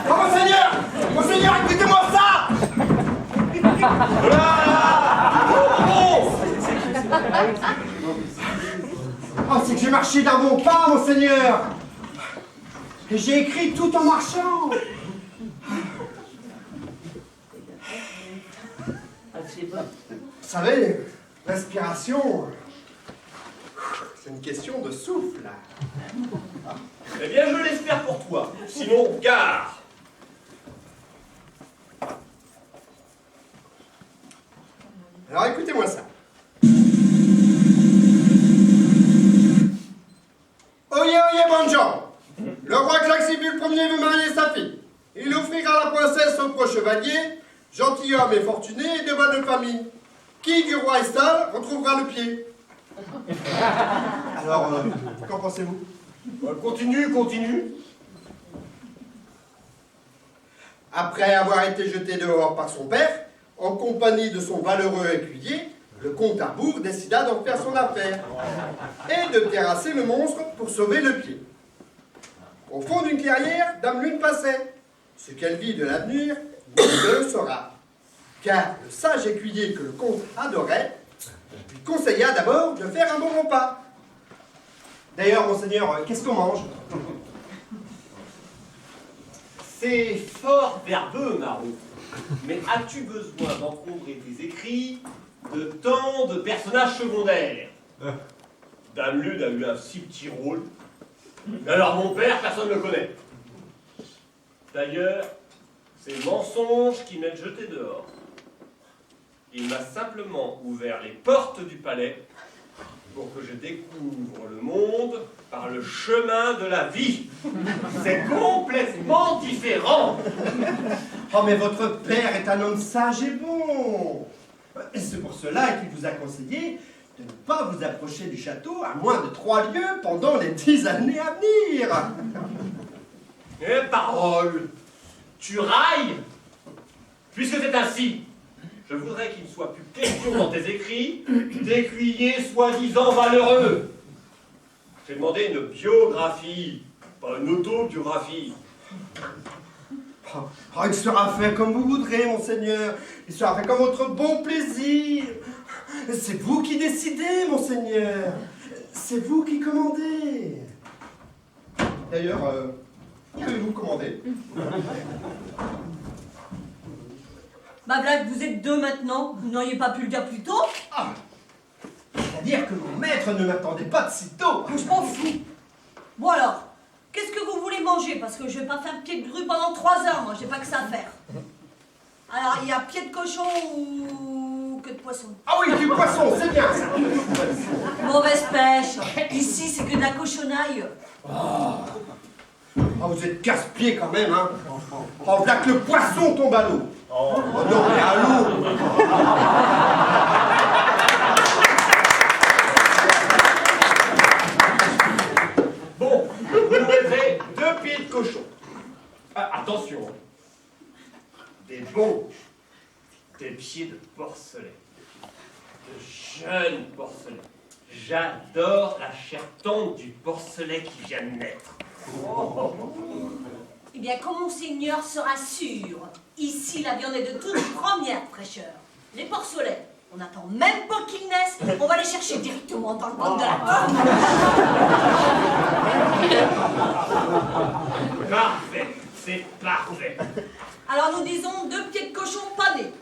Oh, monseigneur, écoutez-moi ça! Oh, c'est que j'ai marché d'un bon pas, monseigneur! Et j'ai écrit tout en marchant! Vous savez, respiration, c'est une question de souffle. Eh bien, je l'espère pour toi. Sinon, gare. Alors écoutez-moi ça. Oyez, oyez, bonnes gens! Le roi Claxibule Ier veut marier sa fille. Il offrira la princesse au pro chevalier, gentilhomme et fortuné et de bonne famille. Qui du roi Estal retrouvera le pied? Alors, qu'en pensez-vous? Continue, continue. Après avoir été jeté dehors par son père, en compagnie de son valeureux écuyer, le comte Arbour décida d'en faire son affaire et de terrasser le monstre pour sauver le pied. Au fond d'une clairière, Dame Lune passait. Ce qu'elle vit de l'avenir, elle le saura. Car le sage écuyer que le comte adorait lui conseilla d'abord de faire un bon repas. D'ailleurs, monseigneur, qu'est-ce qu'on mange? C'est fort verbeux, Marot. Mais as-tu besoin d'encombrer tes écrits de tant de personnages secondaires? Dame Lune a eu un si petit rôle. Mais alors mon père, personne ne le connaît. D'ailleurs, c'est mensonge qui m'a jeté dehors. Il m'a simplement ouvert les portes du palais pour que je découvre le monde par le chemin de la vie. C'est complètement différent. Oh, mais votre père est un homme sage et bon. Et c'est pour cela qu'il vous a conseillé de ne pas vous approcher du château à moins de 3 lieues pendant les 10 années à venir. Eh, parole, tu railles. Puisque c'est ainsi, je voudrais qu'il ne soit plus question dans tes écrits d'écuyer soi-disant valeureux. J'ai demandé une biographie, pas une autobiographie. Oh, il sera fait comme vous voudrez, monseigneur. Il sera fait comme votre bon plaisir. C'est vous qui décidez, monseigneur. C'est vous qui commandez. D'ailleurs, qu'avez-vous commandé? Bah Black, vous êtes 2 maintenant, vous n'auriez pas pu le dire plus tôt? Ah, c'est-à-dire que mon maître ne m'attendait pas de si tôt. Je m'en fous. Bon alors, qu'est-ce que vous voulez manger? Parce que je vais pas faire pied de grue pendant 3 heures, moi, j'ai pas que ça à faire. Alors, il y a pied de cochon ou que de poisson? Ah oui, du poisson, c'est bien ça. Mauvaise pêche. Ici, c'est que de la cochonaille. Oh, vous êtes casse-pied quand même, hein. Oh, là que le poisson tombe à l'eau. Oh non, mais à l'eau. Bon, vous mettrez 2 pieds de cochon. Ah, attention, des bons, des pieds de porcelet, de jeunes porcelets. J'adore la chair tendre du porcelet qui vient de naître. Eh bien, quand monseigneur sera sûr, ici, la viande est de toute première fraîcheur. Les porcelets, on n'attend même pas qu'ils naissent, on va les chercher directement dans le ventre de la pomme. Parfait, c'est parfait. Alors, nous disons 2 pieds de cochon panés.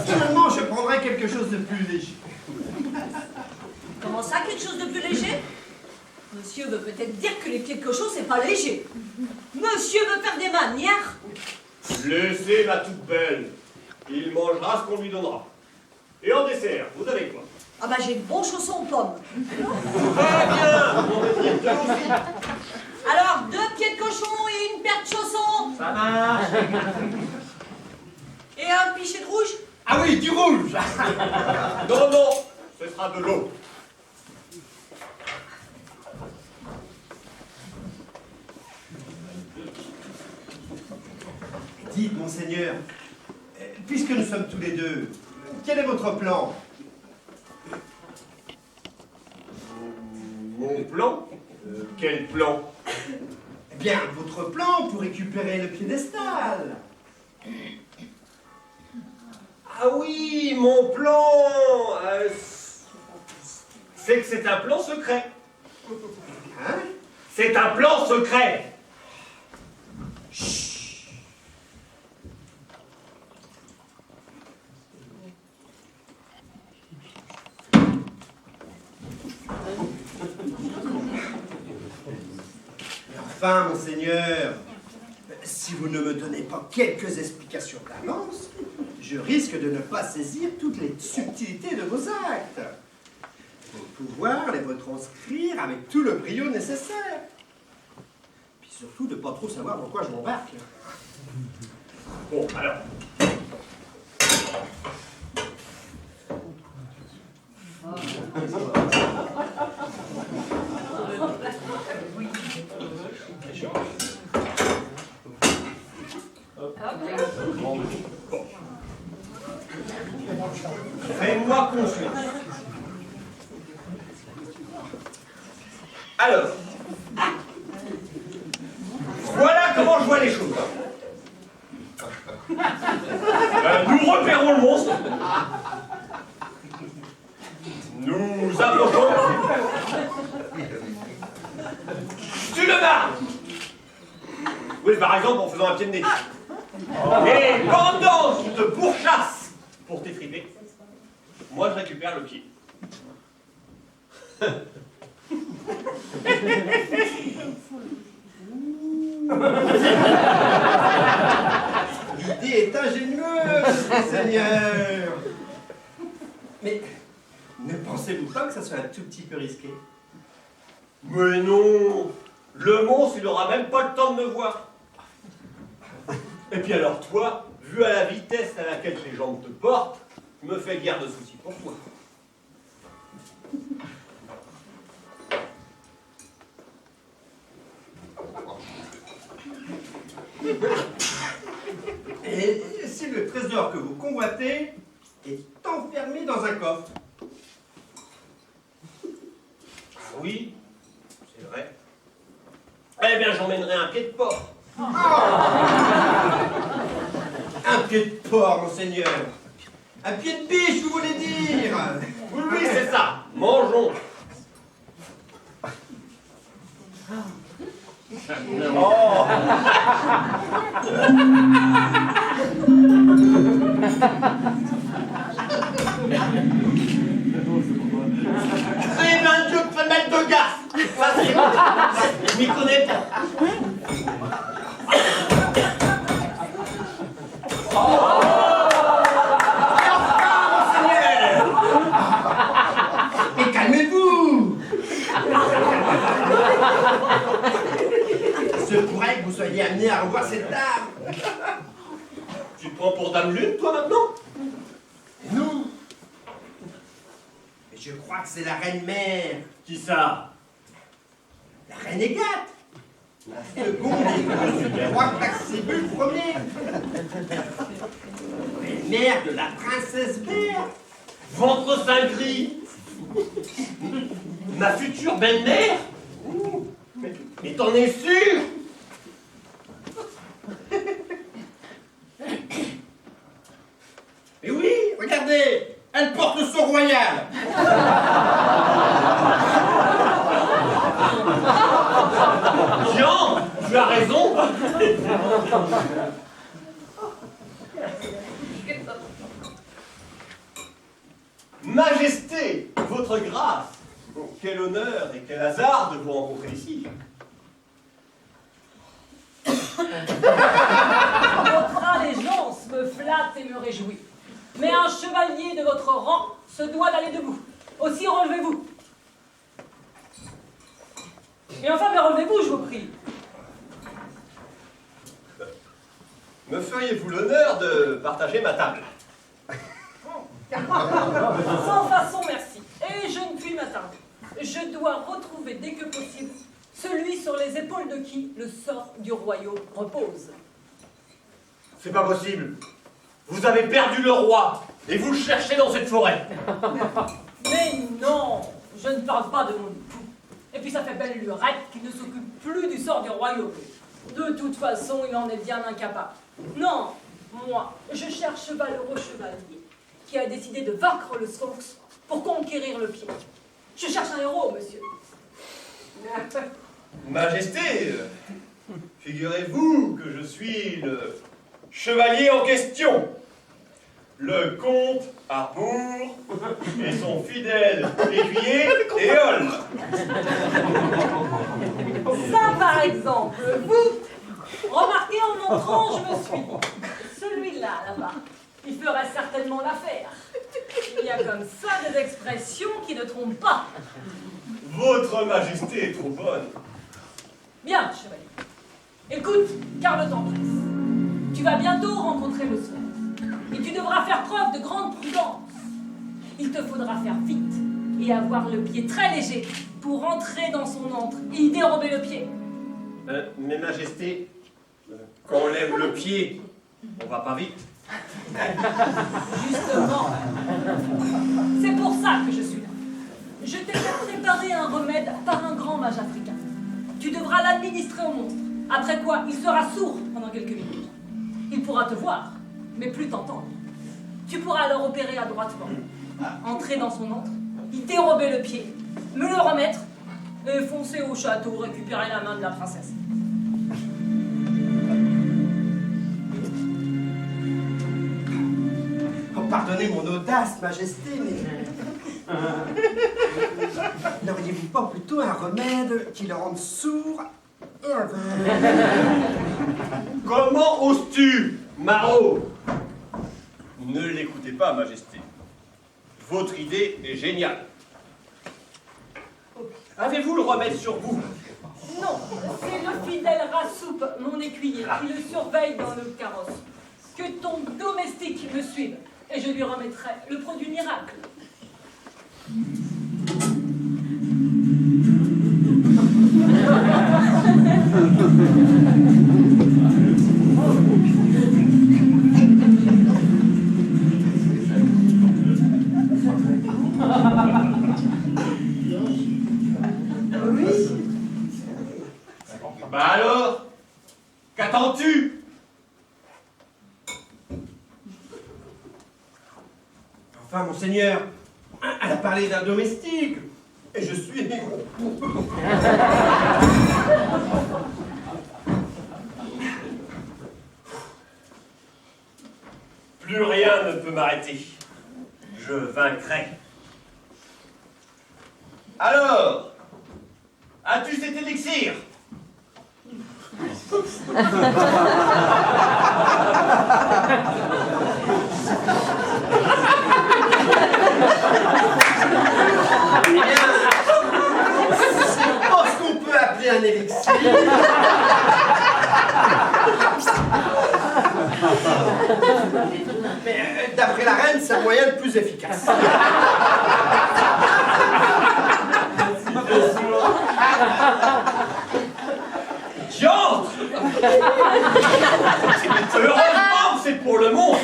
Finalement, je prendrais quelque chose de plus léger. Comment Comment ça, quelque chose de plus léger? Monsieur veut peut-être dire que les pieds de cochon, c'est pas léger. Monsieur veut faire des manières. Laissez la toute belle. Il mangera ce qu'on lui donnera. Et en dessert, vous avez quoi? Ah bah j'ai de bons chaussons aux pommes. Très bien, vous en désirez deux aussi. Alors, 2 pieds de cochon et une paire de chaussons. Ça marche. Et un pichet de rouge. Ah oui, du rouge. Non, non, ce sera de l'eau. Dites, monseigneur, puisque nous sommes tous les deux, quel est votre plan? Mon plan? Quel plan? Eh bien, votre plan pour récupérer le piédestal. Ah oui, mon plan c'est que c'est un plan secret. Hein? C'est un plan secret. Enfin, monseigneur, si vous ne me donnez pas quelques explications d'avance, je risque de ne pas saisir toutes les subtilités de vos actes. Pour pouvoir les retranscrire avec tout le brio nécessaire. Puis surtout de ne pas trop savoir dans quoi je m'embarque. Bon, alors. Fais-moi confiance. Alors, voilà comment je vois les choses. Nous repérons le monstre. Nous approchons. Tu le barres. Oui, par exemple, en faisant un pied de nez. Et pendant qu'il te pourchasse pour t'effriter, moi je récupère le pied. L'idée est ingénieuse, monseigneur. Mais ne pensez-vous pas que ça soit un tout petit peu risqué? Mais non! Le monstre, il n'aura même pas le temps de me voir. Et puis alors toi, vu à la vitesse à laquelle tes jambes te portent, me fais guère de soucis pour toi. Et si le trésor que vous convoitez est enfermé dans un coffre? Ah oui, c'est vrai. Eh bien, j'emmènerai un pied de porc. Un pied de porc, monseigneur. Un pied de biche, vous voulez dire? Oui, oui, c'est ça. Mangeons. Oh. C'est un jeu de femelle de gaz. Ça, c'est bon. Je m'y connais pas. Mais calmez-vous! Il se pourrait que vous soyez amené à revoir cette dame. Tu te prends pour Dame Lune, toi, maintenant? Non. Mais je crois que c'est la reine mère. Qui ça? La reine Agathe. La seconde épouse du roi Praxibule Ier. Belle-mère de la princesse Verte. Ventre saint gris. Ma future belle-mère? Mais t'en es sûr? Mais oui, regardez, elle porte le sceau royal. Jean, tu as raison. Majesté, votre grâce, Quel honneur et quel hasard de vous rencontrer ici. Votre allégeance me flatte et me réjouit. Mais un chevalier de votre rang se doit d'aller debout. Aussi relevez-vous. Et enfin, mais relevez-vous, je vous prie. Me feriez-vous l'honneur de partager ma table? Sans façon, merci. Et je ne puis m'attarder. Je dois retrouver dès que possible celui sur les épaules de qui le sort du royaume repose. C'est pas possible. Vous avez perdu le roi et vous le cherchez dans cette forêt. Mais non, je ne parle pas de mon époux. Et puis ça fait belle lurette qu'il ne s'occupe plus du sort du royaume. De toute façon, il en est bien incapable. Non, moi, je cherche valeureux chevalier qui a décidé de vaincre le Sphinx pour conquérir le pied. Je cherche un héros, monsieur. Majesté, figurez-vous que je suis le chevalier en question, le comte Harbour et son fidèle écuyer Éole. Ça, par exemple, vous, remarquez en entrant, je me suis dit, celui-là, là-bas, il ferait certainement l'affaire. Il y a comme ça des expressions qui ne trompent pas. Votre Majesté est trop bonne. Bien, chevalier. Écoute, car le temps presse. Tu vas bientôt rencontrer le Sphinx. Et tu devras faire preuve de grande prudence. Il te faudra faire vite et avoir le pied très léger pour entrer dans son antre et y dérober le pied. Mais Majesté, quand on lève le pied, on va pas vite. Justement. C'est pour ça que je suis là. Je t'ai fait préparer un remède par un grand mage africain. Tu devras l'administrer au monstre, après quoi il sera sourd pendant quelques minutes. Il pourra te voir, mais plus t'entendre. Tu pourras alors opérer adroitement, entrer dans son antre, y dérober le pied, me le remettre, et foncer au château récupérer la main de la princesse. Oh, pardonnez mon audace, Majesté, mais... N'auriez-vous pas plutôt un remède qui le rende sourd et aveugle? Comment oses-tu, Maraud? Ne l'écoutez pas, Majesté. Votre idée est géniale. Avez-vous le remède sur vous? Non, c'est le fidèle Rassoub, mon écuyer, qui le surveille dans le carrosse. Que ton domestique me suive, et je lui remettrai le produit miracle. Bah alors, qu'attends-tu? Enfin, monseigneur, elle a parlé d'un domestique, et je suis... Plus rien ne peut m'arrêter. Je vaincrai. Alors, as-tu cet élixir? Je pense qu'on peut appeler un élixir. Mais d'après la reine, c'est le moyen le plus efficace. Diantre! Heureusement que c'est pour le monstre!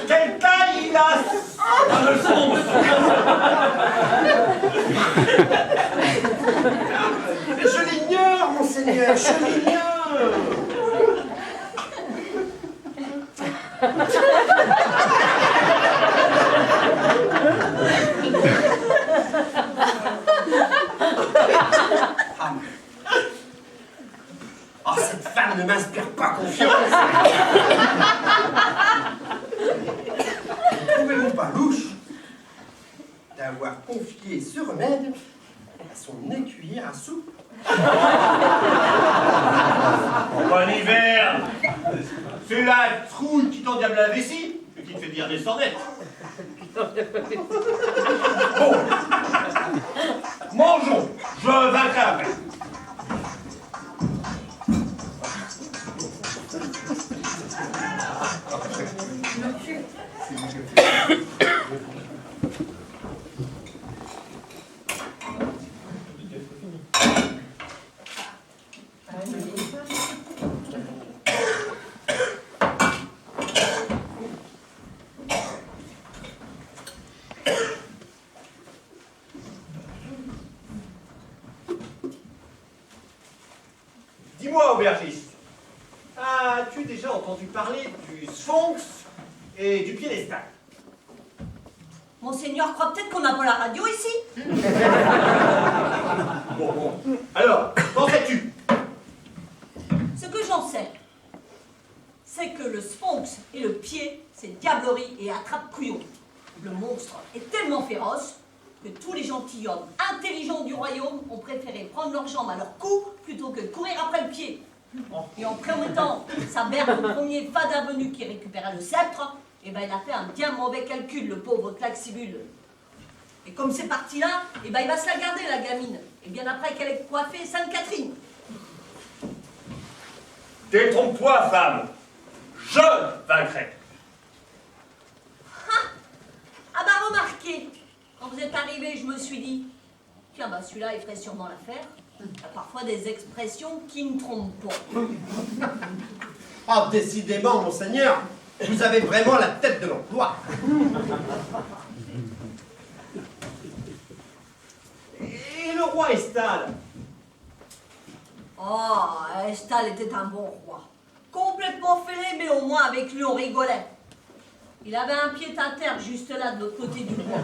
Quelle taille il a! Ah, le son! Je l'ignore, monseigneur, je l'ignore. Oh, cette femme ne m'inspire pas confiance. fiancé. Trouvez-vous pas louche d'avoir confié ce remède à son écuyère à soupe? Bon hiver! C'est la trouille qui t'endiable la vessie que qui te fait dire des sornettes. Bon, mangeons, je vaincrai après. Dis-moi, aubergiste, as-tu déjà entendu parler du sphinx et du piédestal? Monseigneur croit peut-être qu'on n'a pas la radio ici. Bon. Alors, qu'en sais-tu? Ce que j'en sais, c'est que le sphinx et le pied, c'est diablerie et attrape-couillon. Le monstre est tellement féroce que tous les gentilshommes intelligents du royaume ont préféré prendre leurs jambes à leur cou plutôt que de courir après le pied. Et en promettant sa berge au premier fada venu qui récupéra le sceptre, eh ben il a fait un bien mauvais calcul, le pauvre Claxibule. Et comme c'est parti là, eh ben il va se la garder, la gamine. Et bien après qu'elle ait coiffé Sainte-Catherine. Détrompe-toi, femme. Je vaincrai. Ah bah remarquez, quand vous êtes arrivé, je me suis dit, tiens bah celui-là il ferait sûrement l'affaire. Il y a parfois des expressions qui ne trompent pas. Ah, décidément, monseigneur, vous avez vraiment la tête de l'emploi. Et le roi Estal? Oh, Estal était un bon roi. Complètement fêlé, mais au moins avec lui on rigolait. Il avait un pied à terre juste là de l'autre côté du bois.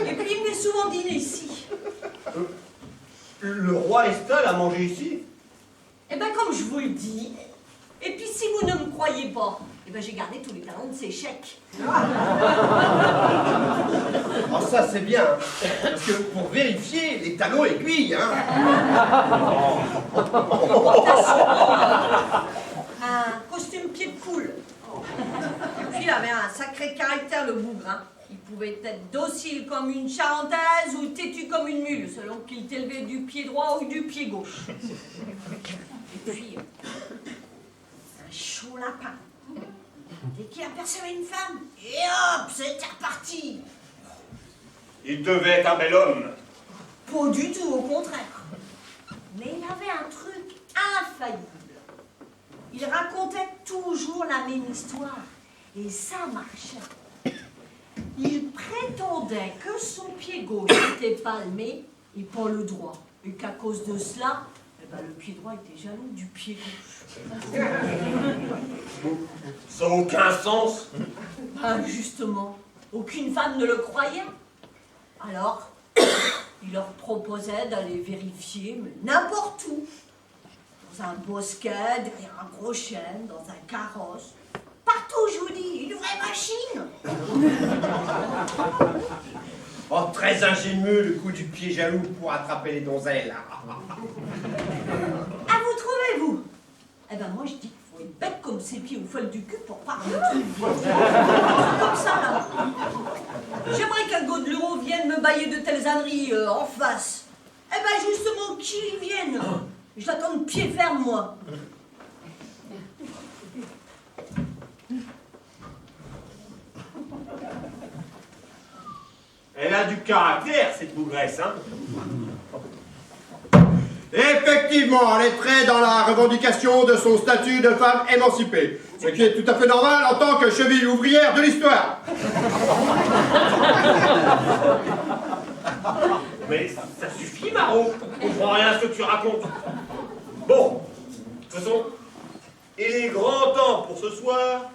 Et puis il venait souvent dîner ici. Le roi Estal a mangé ici? Eh ben comme je vous le dis. Et puis si vous ne me croyez pas, eh ben j'ai gardé tous les talons de ses chèques. Oh, ça c'est bien, hein. Parce que pour vérifier les talons aiguilles, hein. Un costume pied de poule. Puis il avait un sacré caractère, le bougre. Hein. Il pouvait être docile comme une charentaise ou têtu comme une mule, selon qu'il t'élevait du pied droit ou du pied gauche. Et puis, un chaud lapin. Dès qu'il apercevait une femme, et hop, c'était reparti. Il devait être un bel homme. Pas du tout, au contraire. Mais il avait un truc infaillible. Il racontait toujours la même histoire. Et ça marchait. Il prétendait que son pied gauche était palmé et pas le droit. Et qu'à cause de cela, eh ben, le pied droit était jaloux du pied gauche. Ça n'a aucun sens. Ben justement, aucune femme ne le croyait. Alors, il leur proposait d'aller vérifier, mais n'importe où. Dans un bosquet, derrière un gros chêne, dans un carrosse. Partout, je vous dis, une vraie machine. Oh, très ingénieux le coup du pied jaloux pour attraper les donzelles. Ah, vous trouvez, vous? Eh ben moi, je dis qu'il faut être bête comme ses pieds ou folle du cul pour parler de trucs. Comme ça, là. J'aimerais qu'un godeluro vienne me bailler de telles âneries en face. Eh ben justement, qu'il vienne. Je l'attends de pied ferme, moi. Elle a du caractère, cette bougresse, hein. Effectivement, elle est très dans la revendication de son statut de femme émancipée. Ce qui est tout à fait normal en tant que cheville ouvrière de l'histoire. Mais ça suffit, Marot. Je comprends rien à ce que tu racontes. Bon, de toute façon, il est grand temps pour ce soir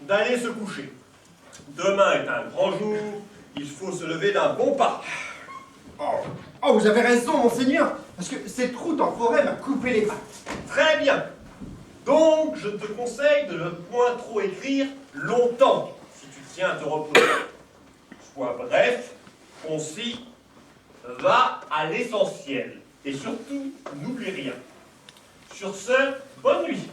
d'aller se coucher. Demain est un grand jour, il faut se lever d'un bon pas. Oh, vous avez raison, monseigneur, parce que cette route en forêt m'a coupé les pattes. Très bien. Donc, je te conseille de ne point trop écrire longtemps, si tu tiens à te reposer. Sois bref, concis, va à l'essentiel. Et surtout, n'oublie rien. Sur ce, bonne nuit.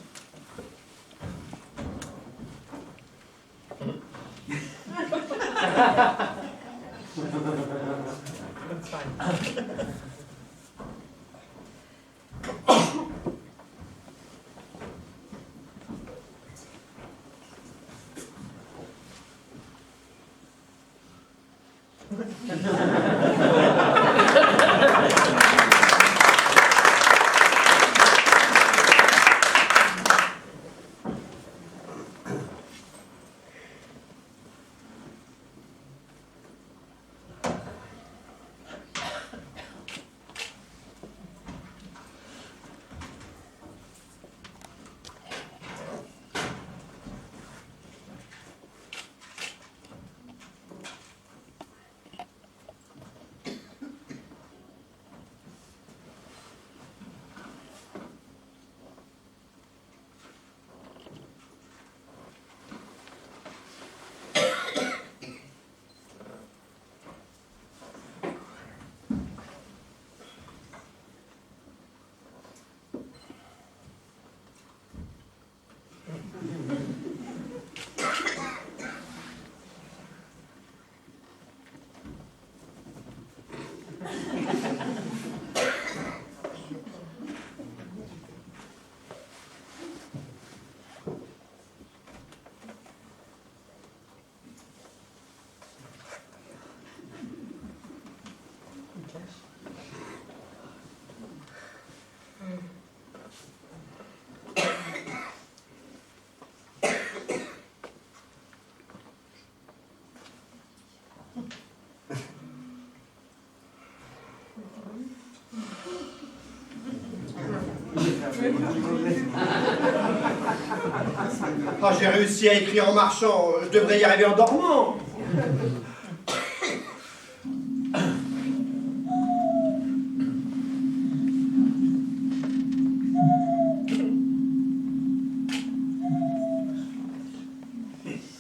Ah, j'ai réussi à écrire en marchant, je devrais y arriver en dormant.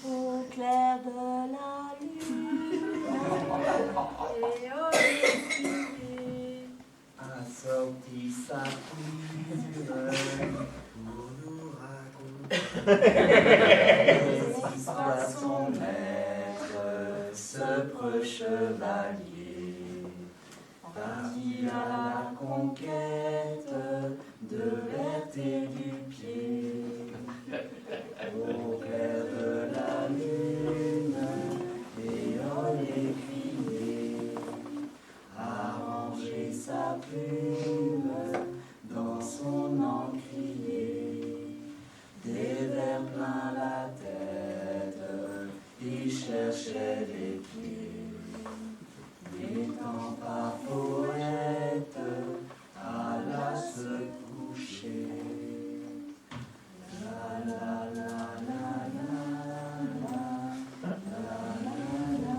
Au clair de la lune, et au léger, A sorti sa plume pour nous raconter l'histoire de son maître, ce preux chevalier, parti à la conquête de l'Ert et du pied. Au clair de la lune, et l'écrier, arranger sa plume dans son encrier, des vers plein la tête, il cherchait les pieds, n'étant pas poète, alla se coucher. La la la la la la la la la la.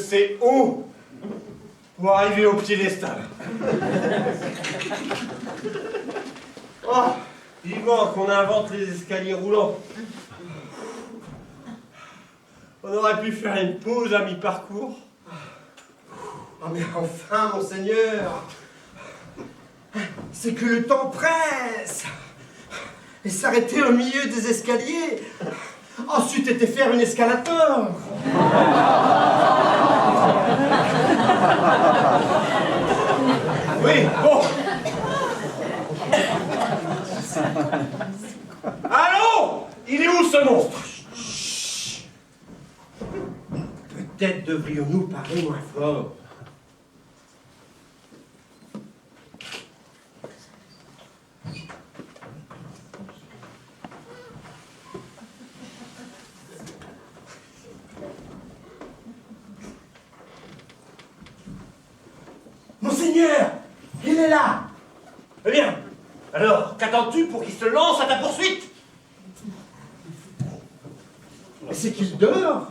c'est haut pour arriver au piédestal. Oh, vivement qu'on invente les escaliers roulants. On aurait pu faire une pause à mi-parcours. Oh mais enfin, monseigneur, c'est que le temps presse. Et s'arrêter au milieu des escaliers, ensuite était faire une escalator. Oui, bon. Allô? Il est où ce monstre? Peut-être devrions-nous parler moins fort. Monseigneur, il est là. Eh bien, alors, qu'attends-tu pour qu'il se lance à ta poursuite? Mais c'est qu'il dort.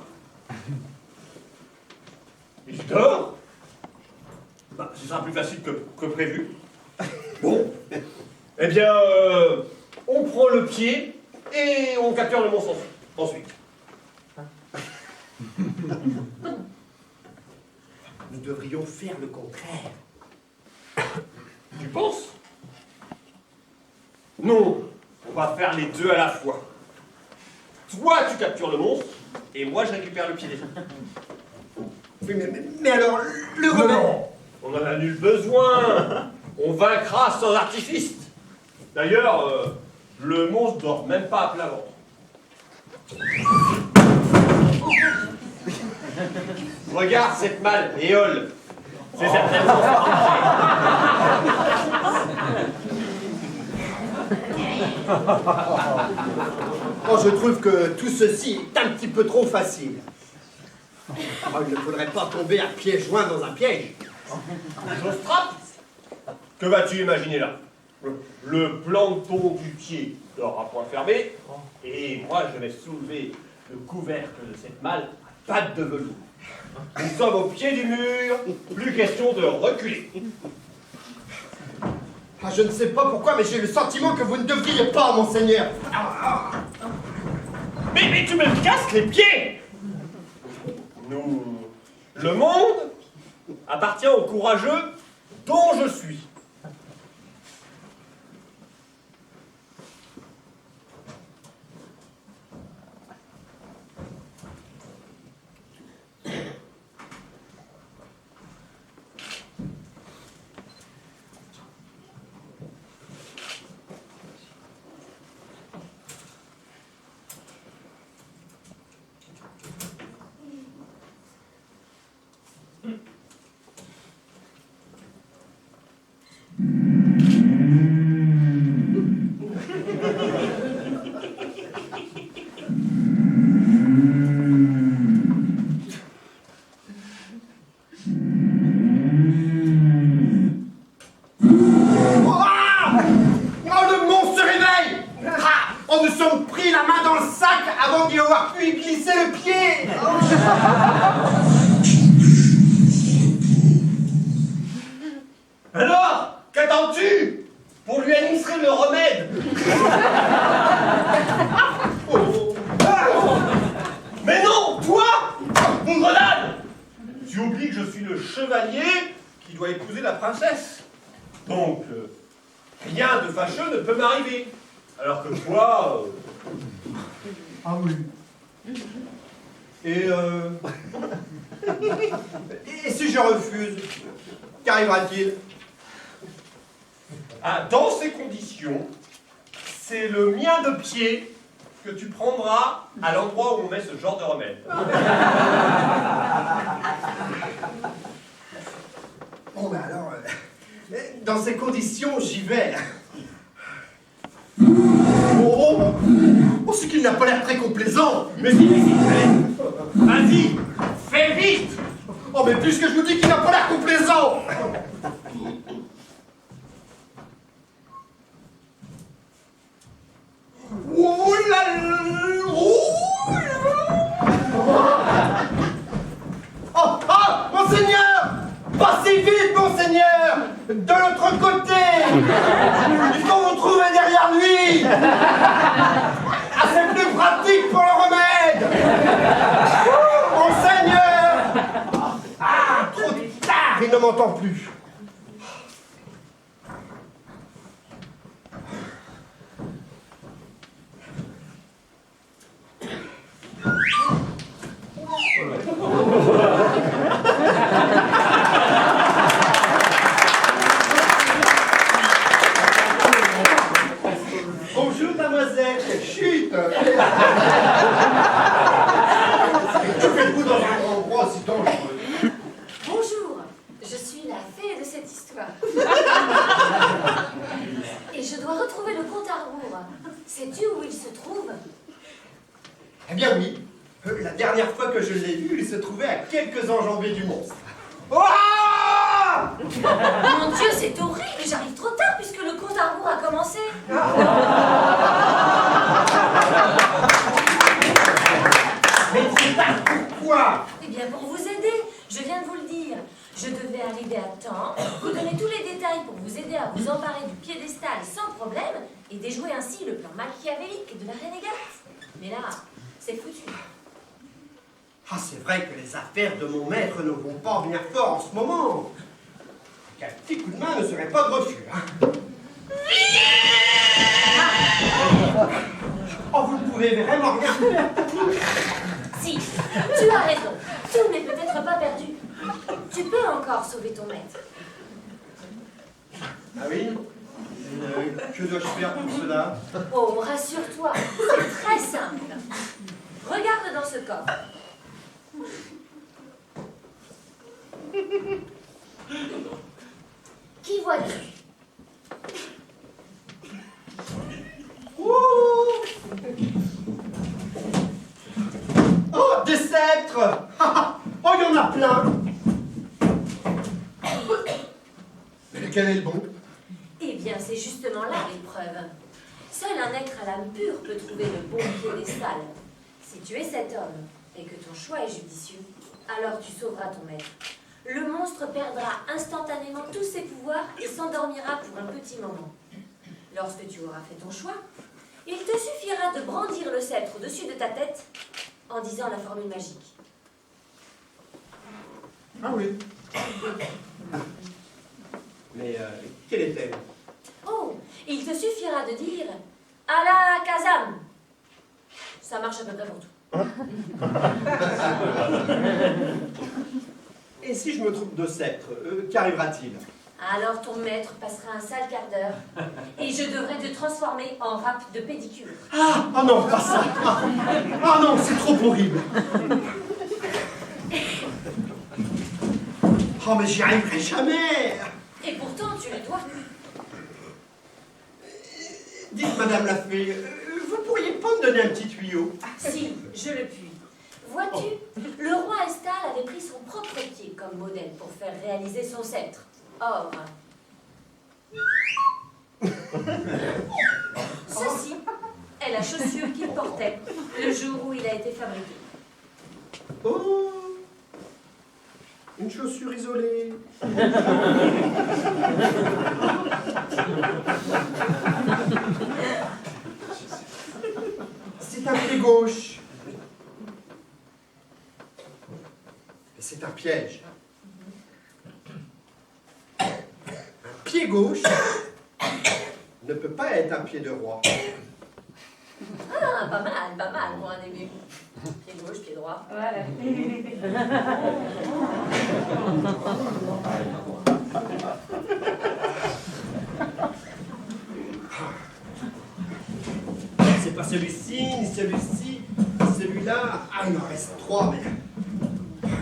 Il dort? Bah, ce sera plus facile que prévu. Bon. Eh bien, on prend le pied et on capture le monstre ensuite. Nous devrions faire le contraire. Tu penses? Non, on va faire les deux à la fois. Toi, tu captures le monstre, et moi, je récupère le pied des gens. Oui, mais alors, le remède... Non, on en a nul besoin. On vaincra sans artifice. D'ailleurs, le monstre dort même pas à plat ventre. Regarde cette malle, éole. C'est certainement Oh, je trouve que tout ceci est un petit peu trop facile. Oh, il ne faudrait pas tomber à pieds joints dans un piège. Jostrap, que vas-tu imaginer là? Le plancton du pied dort à point fermé, et moi je vais soulever le couvercle de cette malle à pattes de velours. Nous sommes au pied du mur, plus question de reculer. Ah, je ne sais pas pourquoi, mais j'ai le sentiment que vous ne devriez pas, monseigneur. Mais tu me casses les pieds! Le monde appartient aux courageux dont je suis. Avant d'y avoir pu y glisser le pied. Alors, qu'attends-tu pour lui administrer le remède? Mais non, toi, mon grenade! Tu oublies que je suis le chevalier qui doit épouser la princesse. Donc, rien de fâcheux ne peut m'arriver. Alors que toi... Ah oui. Et si je refuse, qu'arrivera-t-il? Ah, dans ces conditions, c'est le mien de pied que tu prendras à l'endroit où on met ce genre de remède. Bon, ben alors, dans ces conditions, j'y vais. Oh, c'est qu'il n'a pas l'air très complaisant. Mais si, allez, vas-y, fais vite. Oh, mais puisque je vous dis qu'il n'a pas l'air complaisant. Oh là là. Oh, oh. Passez vite, monseigneur! De l'autre côté! Il faut vous trouver derrière lui! Ah, c'est plus pratique pour le remède! Monseigneur! Ah, trop tard, il ne m'entend plus. Bonjour, mademoiselle. Chut! Que faites-vous dans un endroit si dangereux? Bonjour, je suis la fée de cette histoire. Et je dois retrouver le compte à rebours. Sais-tu où il se trouve? Eh bien oui. La dernière fois que je l'ai vu, il se trouvait à quelques enjambées du monstre. Ah! Mon Dieu, c'est horrible! J'arrive trop tard puisque le compte à rebours a commencé. Mais c'est pas pourquoi? Eh bien, pour vous aider, je viens de vous le dire. Je devais arriver à temps, vous donner tous les détails pour vous aider à vous emparer du piédestal sans problème et déjouer ainsi le plan machiavélique de la renégate. Mais là, c'est foutu. Ah, c'est vrai que les affaires de mon maître ne vont pas bien fort en ce moment. Qu'un petit coup de main ne serait pas de refus. Hein. Oh, vous ne pouvez vraiment rien faire. Si, tu as raison. Tout n'est peut-être pas perdu. Tu peux encore sauver ton maître. Ah oui? Que dois-je faire pour cela? Oh, rassure-toi, c'est très simple. Regarde dans ce coffre. Qui vois-tu? Oh, des sceptres! Oh, il y en a plein! Mais lequel est le bon? Eh bien, c'est justement là l'épreuve. Seul un être à l'âme pure peut trouver le bon piédestal. Si tu es cet homme et que ton choix est judicieux, alors tu sauveras ton maître. Le monstre perdra instantanément tous ses pouvoirs et s'endormira pour un petit moment. Lorsque tu auras fait ton choix, il te suffira de brandir le sceptre au-dessus de ta tête en disant la formule magique. Ah oui. Mais quelle est-elle? Oh, il te suffira de dire « À la Kazam !» Ça marche à peu près pour tout. Et si je me trompe de sceptre, qu'arrivera-t-il? Alors ton maître passera un sale quart d'heure et je devrais te transformer en râpe de pédicure. Ah, oh non, pas ça! Ah non, c'est trop horrible! Oh, mais j'y arriverai jamais! Et pourtant tu le dois. Dites, Madame la Fée, vous pourriez pas me donner un petit tuyau? Si, je le puis. Vois-tu, le roi Estal avait pris son propre pied comme modèle pour faire réaliser son sceptre. Or, ceci est la chaussure qu'il portait le jour où il a été fabriqué. Oh! Une chaussure isolée. C'est un pied gauche. Et c'est un piège. Un pied gauche ne peut pas être un pied de roi. Ah, pas mal pour un début. Pied gauche, pied droit. Voilà. C'est pas celui-ci, ni celui-ci, ni celui-là. Ah, il en reste 3, mais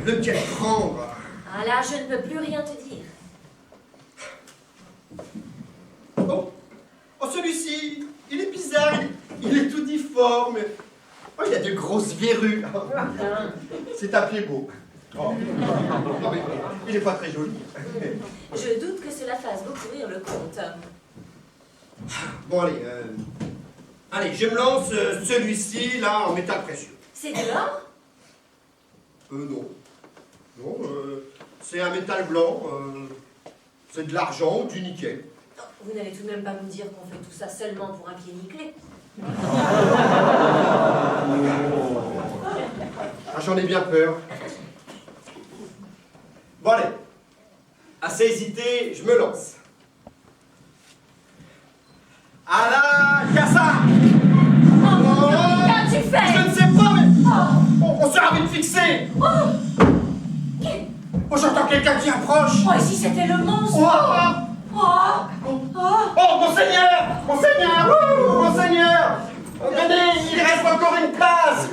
lequel prendre? Ah là, je ne peux plus rien te dire. Oh, oh celui-ci, il est bizarre, il est tout difforme. Oh, il a de grosses verrues. C'est un pied beau. Oh. Non, mais il n'est pas très joli. Je doute que cela fasse beaucoup rire le comte. Bon, allez, je me lance celui-ci, là, en métal précieux. C'est de l'or? Non. Non, C'est un métal blanc, c'est de l'argent ou du nickel. Vous n'allez tout de même pas me dire qu'on fait tout ça seulement pour un pied nickelé. Ah, j'en ai bien peur. Bon allez, assez hésité, je me lance. À la Cassa! Qu'as-tu fait? Je ne sais pas, mais on sera vite fixé. Oh, j'entends quelqu'un qui approche. Oh, et si c'était le monstre? Oh, Oh, oh, monseigneur! Monseigneur! Ouh, monseigneur! Venez, il reste encore une place!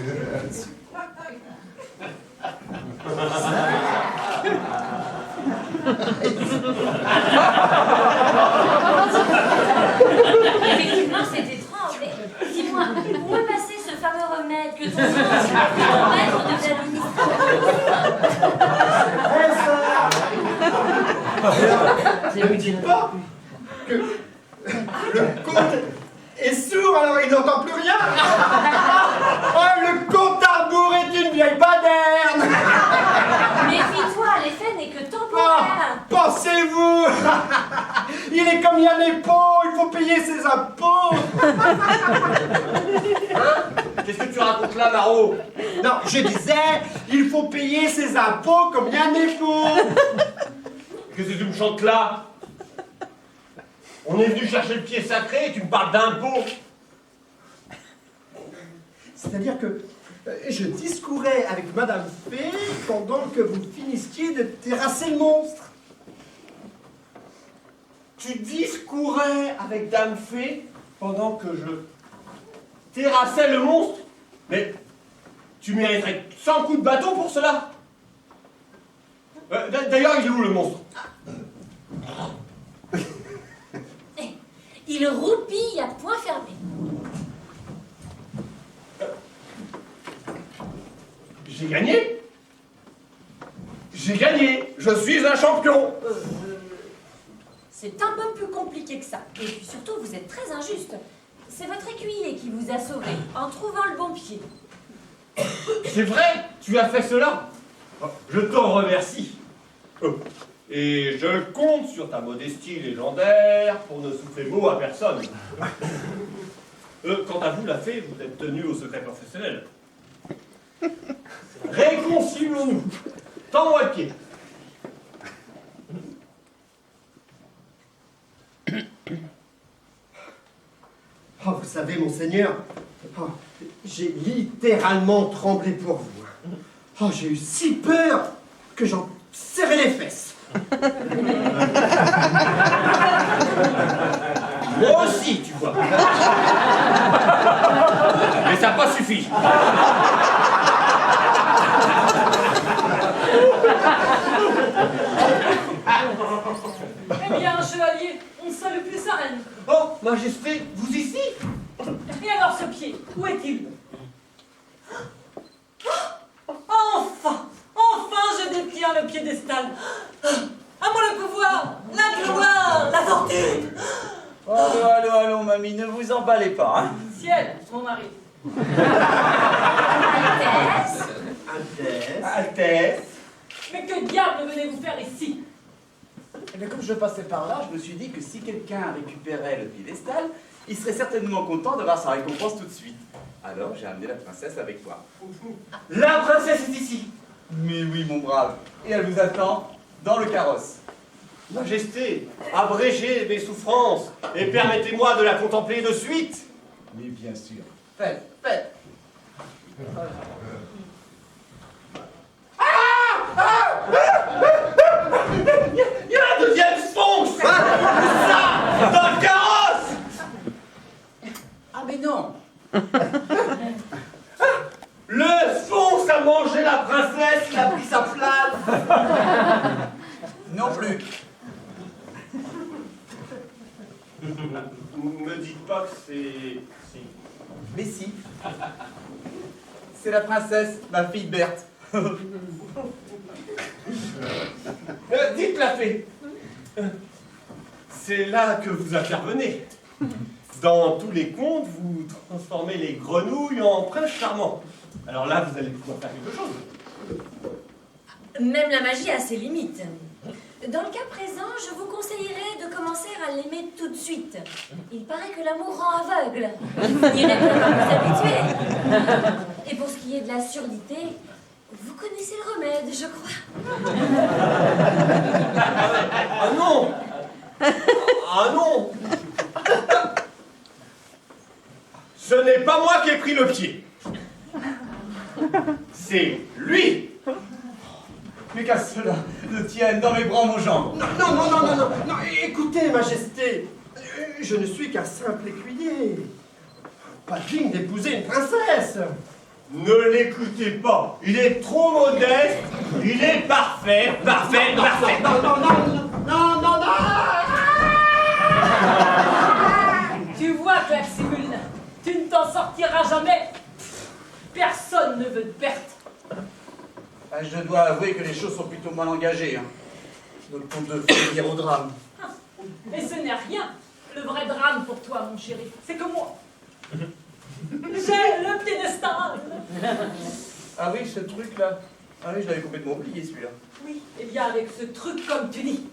effectivement, c'est étrange. Mais dis-moi, où est passé ce fameux remède que ton maître devait administrer? Ne me dites pas que le comte est sourd, alors il n'entend plus rien. Oh, le comte Arbour est une vieille baderne. Méfie-toi, l'effet n'est que Ah, temporaire. pensez-vous. Il est comme Yann Épau, il faut payer ses impôts. Qu'est-ce que tu racontes là, Marot? Non, je disais, il faut payer ses impôts comme Yann Épau. Qu'est-ce que tu me chantes là? On est venu chercher le pied sacré et tu me parles d'impôts. C'est-à-dire que je discourais avec Madame Fée pendant que vous finissiez de terrasser le monstre. Tu discourais avec Dame Fée pendant que je terrassais le monstre? Mais tu mériterais 100 coups de bâton pour cela. D'ailleurs, il est où le monstre? Il roupille à point fermé. J'ai gagné. J'ai gagné. Je suis un champion. C'est un peu plus compliqué que ça. Et puis surtout, vous êtes très injuste. C'est votre écuyer qui vous a sauvé en trouvant le bon pied. C'est vrai, tu as fait cela. Je t'en remercie. Et je compte sur ta modestie légendaire pour ne souffler mot à personne. Quant à vous, la fée, vous êtes tenu au secret professionnel. Réconcilions-nous. Tends-moi le pied. Oh, vous savez, monseigneur, oh, j'ai littéralement tremblé pour vous. Oh, j'ai eu si peur que j'en serrais les fesses. Moi aussi, tu vois. Mais ça n'a pas suffi. Eh bien, chevalier, on salue plus sa reine. Oh, Majesté, vous ici? Et alors ce pied, où est-il? Enfin! Enfin, je détiens le piédestal. À moi le pouvoir, la gloire, la fortune. Allons, mamie, ne vous emballez pas. Hein. Ciel, mon mari. Altesse. Altesse. Mais que diable venez-vous faire ici? Eh bien, comme je passais par là, je me suis dit que si quelqu'un récupérait le piédestal, il serait certainement content d'avoir sa récompense tout de suite. Alors, j'ai amené la princesse avec moi. La princesse est ici. Mais oui, mon brave. Et elle vous attend dans le carrosse. Majesté, abrégez mes souffrances et permettez-moi de la contempler de suite. Mais bien sûr. Faites, faites. Il y a un deuxième sphinx. Ça, dans le carrosse. Ah, mais non. Le sphinx a mangé la princesse, il a pris sa place. Non plus. Me dites pas que c'est... Si. Mais si. C'est la princesse, ma fille Berthe. Dites la fée. C'est là que vous intervenez. Dans tous les contes, vous transformez les grenouilles en princes charmants. Alors là, vous allez pouvoir faire quelque chose. Même la magie a ses limites. Dans le cas présent, je vous conseillerais de commencer à l'aimer tout de suite. Il paraît que l'amour rend aveugle. Vous finirez par vous habituer. Et pour ce qui est de la surdité, vous connaissez le remède, je crois. Ah non! Ah non! Ce n'est pas moi qui ai pris le pied. C'est lui. Mais qu'à cela ne tienne dans mes bras mon jambe. Non, écoutez, Majesté, je ne suis qu'un simple écuyer. Pas digne d'épouser une princesse. Ne l'écoutez pas. Il est trop modeste. Il est parfait. Non. Tu vois, Claximule, tu ne t'en sortiras jamais. Personne ne veut de perte. Ah, je dois avouer que les choses sont plutôt mal engagées. Hein. Notre conte de fées dire au drame. Et ce n'est rien. Le vrai drame pour toi, mon chéri, c'est que moi, j'ai le piédestal. Ah oui, ce truc-là. Ah oui, je l'avais complètement oublié, celui-là. Oui, et bien avec ce truc, comme tu dis,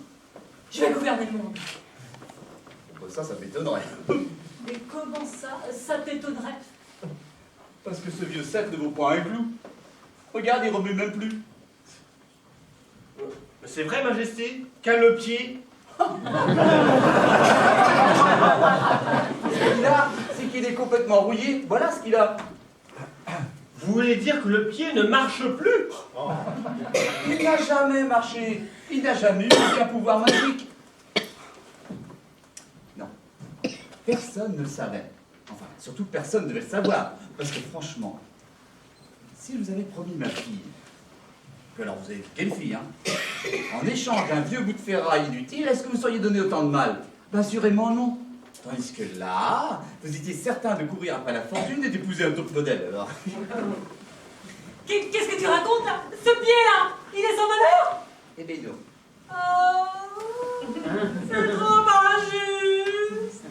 je vais gouverner le monde. Bon, ça m'étonnerait. Mais comment ça t'étonnerait? Parce que ce vieux sceptre ne vaut pas un clou. Regarde, il remue même plus. C'est vrai, Majesté? Qu'a le pied? Ce qu'il a, c'est qu'il est complètement rouillé. Voilà ce qu'il a. Vous voulez dire que le pied ne marche plus? Il n'a jamais marché. Il n'a jamais eu aucun pouvoir magique. Non. Personne ne le savait. Enfin, surtout personne ne devait le savoir. Parce que franchement, si je vous avais promis ma fille, que alors vous avez quelle fille, hein, en échange d'un vieux bout de ferraille inutile, est-ce que vous seriez donné autant de mal? Ben, assurément non. Tandis que là, vous étiez certain de courir après la fortune et d'épouser un top modèle, alors. Qu'est-ce que tu racontes là? Ce pied-là, il est sans valeur? Eh bien non. Oh, c'est trop injuste.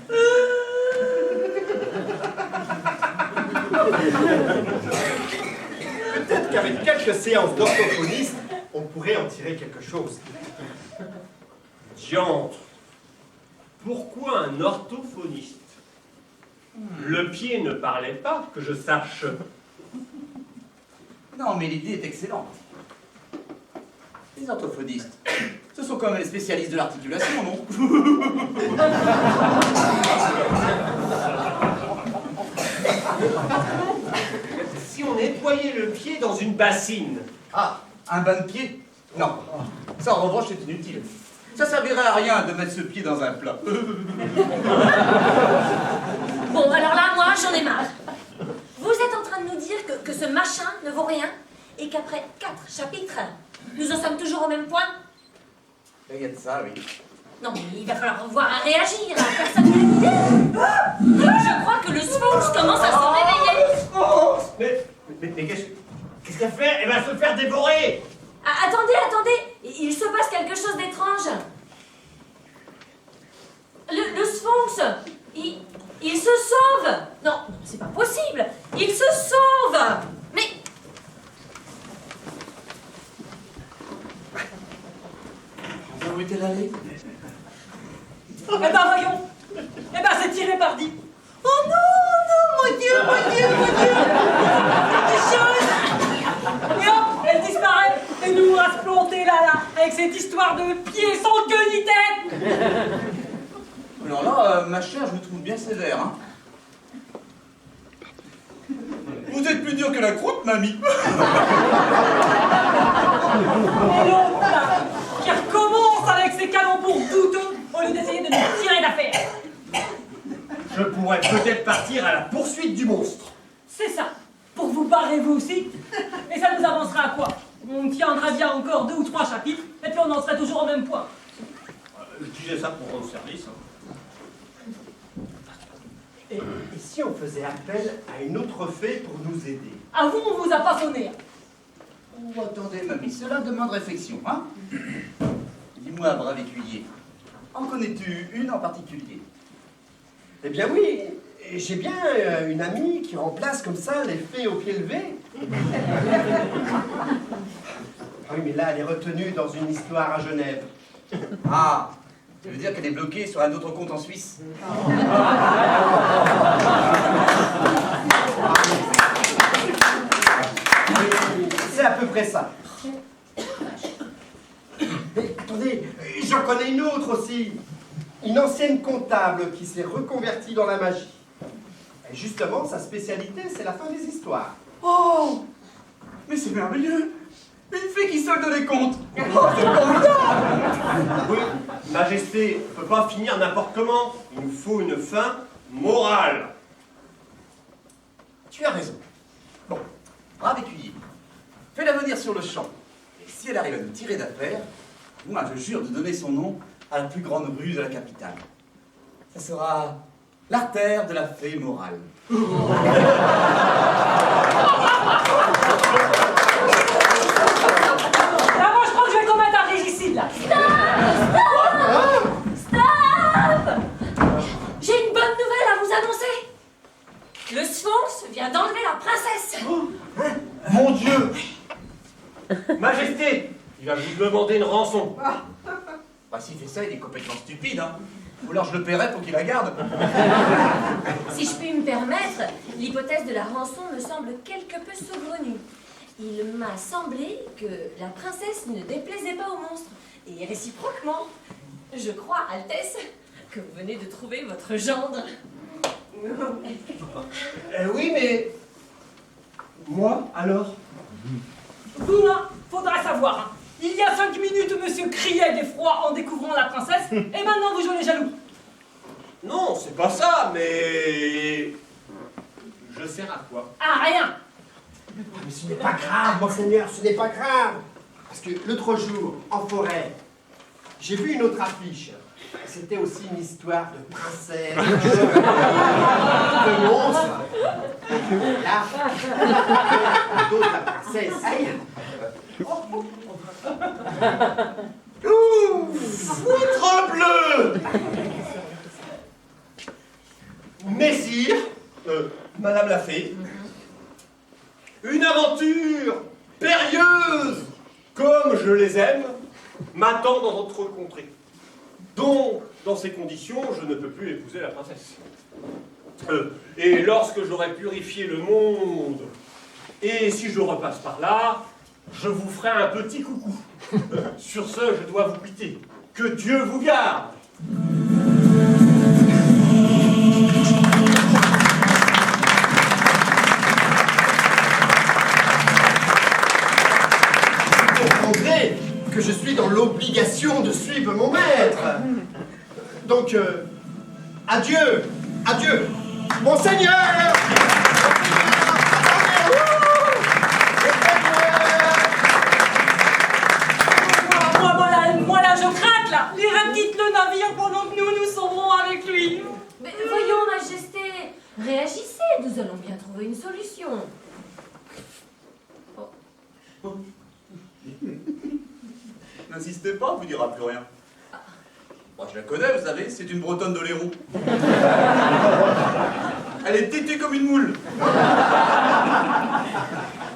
Peut-être qu'avec quelques séances d'orthophonistes, on pourrait en tirer quelque chose. Diantre. Pourquoi un orthophoniste? Le pied ne parlait pas, que je sache. Non, mais l'idée est excellente. Les orthophonistes, ce sont quand même les spécialistes de l'articulation, non? Si on nettoyait le pied dans une bassine. Ah, un bain de pied? Non. Ça, en revanche, c'est inutile. Ça servirait à rien de mettre ce pied dans un plat. Bon, alors là, moi, j'en ai marre. Vous êtes en train de nous dire que ce machin ne vaut rien et qu'après 4 chapitres, nous en sommes toujours au même point? Il y a de ça, oui. Non, mais il va falloir voir à réagir. Personne n'a une idée. Je crois que le Sphinx commence à se réveiller. Mais qu'est-ce qu'elle fait? Elle va se faire dévorer. Ah, attendez, il se passe quelque chose d'étrange. Le Sphinx, il se sauve. Non, c'est pas possible. Il se sauve. Mais... Où est-elle allée? Eh ben voyons. Eh ben c'est tiré par 10. Oh non, mon Dieu. Petite chose. Et hop, elle disparaît. Et nous on va se planter là, avec cette histoire de pieds sans queue ni tête. Alors là, ma chère, je vous trouve bien sévère, hein. Vous êtes plus dur que la croûte, mamie. Et l'autre là, qui recommence avec ses calembours douteux au lieu d'essayer de nous tirer d'affaire. Je pourrais peut-être partir à la poursuite du monstre. C'est ça. Pour vous barrer vous aussi. Et ça nous avancera à quoi? On tiendra bien encore 2 ou 3 chapitres, et puis on en serait toujours au même point. Je disais ça pour rendre service. Hein. Et si on faisait appel à une autre fée pour nous aider? À vous, on vous a pas sonné. Oh, attendez, mamie, cela demande réflexion, hein. Dis-moi, brave écuyer, en connais-tu une en particulier? Eh bien oui, j'ai bien une amie qui remplace comme ça les fées au pied levé. Oui, mais là, elle est retenue dans une histoire à Genève. Ah, tu veux dire qu'elle est bloquée sur un autre compte en Suisse? C'est à peu près ça. Mais attendez, j'en connais une autre aussi. Une ancienne comptable qui s'est reconvertie dans la magie. Et justement, sa spécialité, c'est la fin des histoires. Oh, mais c'est merveilleux. Une fée qui solde les comptes. Oh, c'est formidable. Oui, Majesté ne peut pas finir n'importe comment. Il nous faut une fin morale. Tu as raison. Bon, brave écuyer. Fais-la venir sur le champ. Et si elle arrive à nous tirer d'affaire, moi je jure de donner son nom à la plus grande rue de la capitale. Ça sera l'artère de la fée morale. Là, moi, je crois que je vais commettre un régicide, là. Stop! J'ai une bonne nouvelle à vous annoncer. Le Sphinx vient d'enlever la princesse. Mon Dieu! Majesté, il va vous demander une rançon. Bah s'il fait ça, il est complètement stupide, hein. Ou alors je le paierai pour qu'il la garde. Si je puis me permettre, l'hypothèse de la rançon me semble quelque peu saugrenue. Il m'a semblé que la princesse ne déplaisait pas au monstre. Et réciproquement, je crois, Altesse, que vous venez de trouver votre gendre. Oui, mais... Moi, alors? Vous, là, faudra savoir, hein. Il y a 5 minutes, monsieur criait d'effroi en découvrant la princesse, et maintenant vous jouez les jaloux. Non, c'est pas ça, mais... Je sers à quoi? Ah, rien. Mais ce n'est pas grave, monseigneur, ce n'est pas grave. Parce que l'autre jour, en forêt, j'ai vu une autre affiche. C'était aussi une histoire de princesse, de monstre. Là, d'autres la princesse. Foutre bleu! Messire, Madame la Fée, une aventure périlleuse, comme je les aime, m'attend dans votre contrée. Donc, dans ces conditions, je ne peux plus épouser la princesse. Et lorsque j'aurai purifié le monde, et si je repasse par là, je vous ferai un petit coucou. Sur ce, je dois vous quitter. Que Dieu vous garde! Vous comprendrez que je suis dans l'obligation de suivre mon maître. Donc, adieu, adieu, monseigneur! Moi là, je craque, là. L'Irak quitte le navire pendant que nous sombrons avec lui. Mais voyons, Majesté, réagissez, nous allons bien trouver une solution. N'insistez pas, on vous dira plus rien. Moi je la connais, vous savez, c'est une bretonne de l'Hérault. Elle est têtue comme une moule.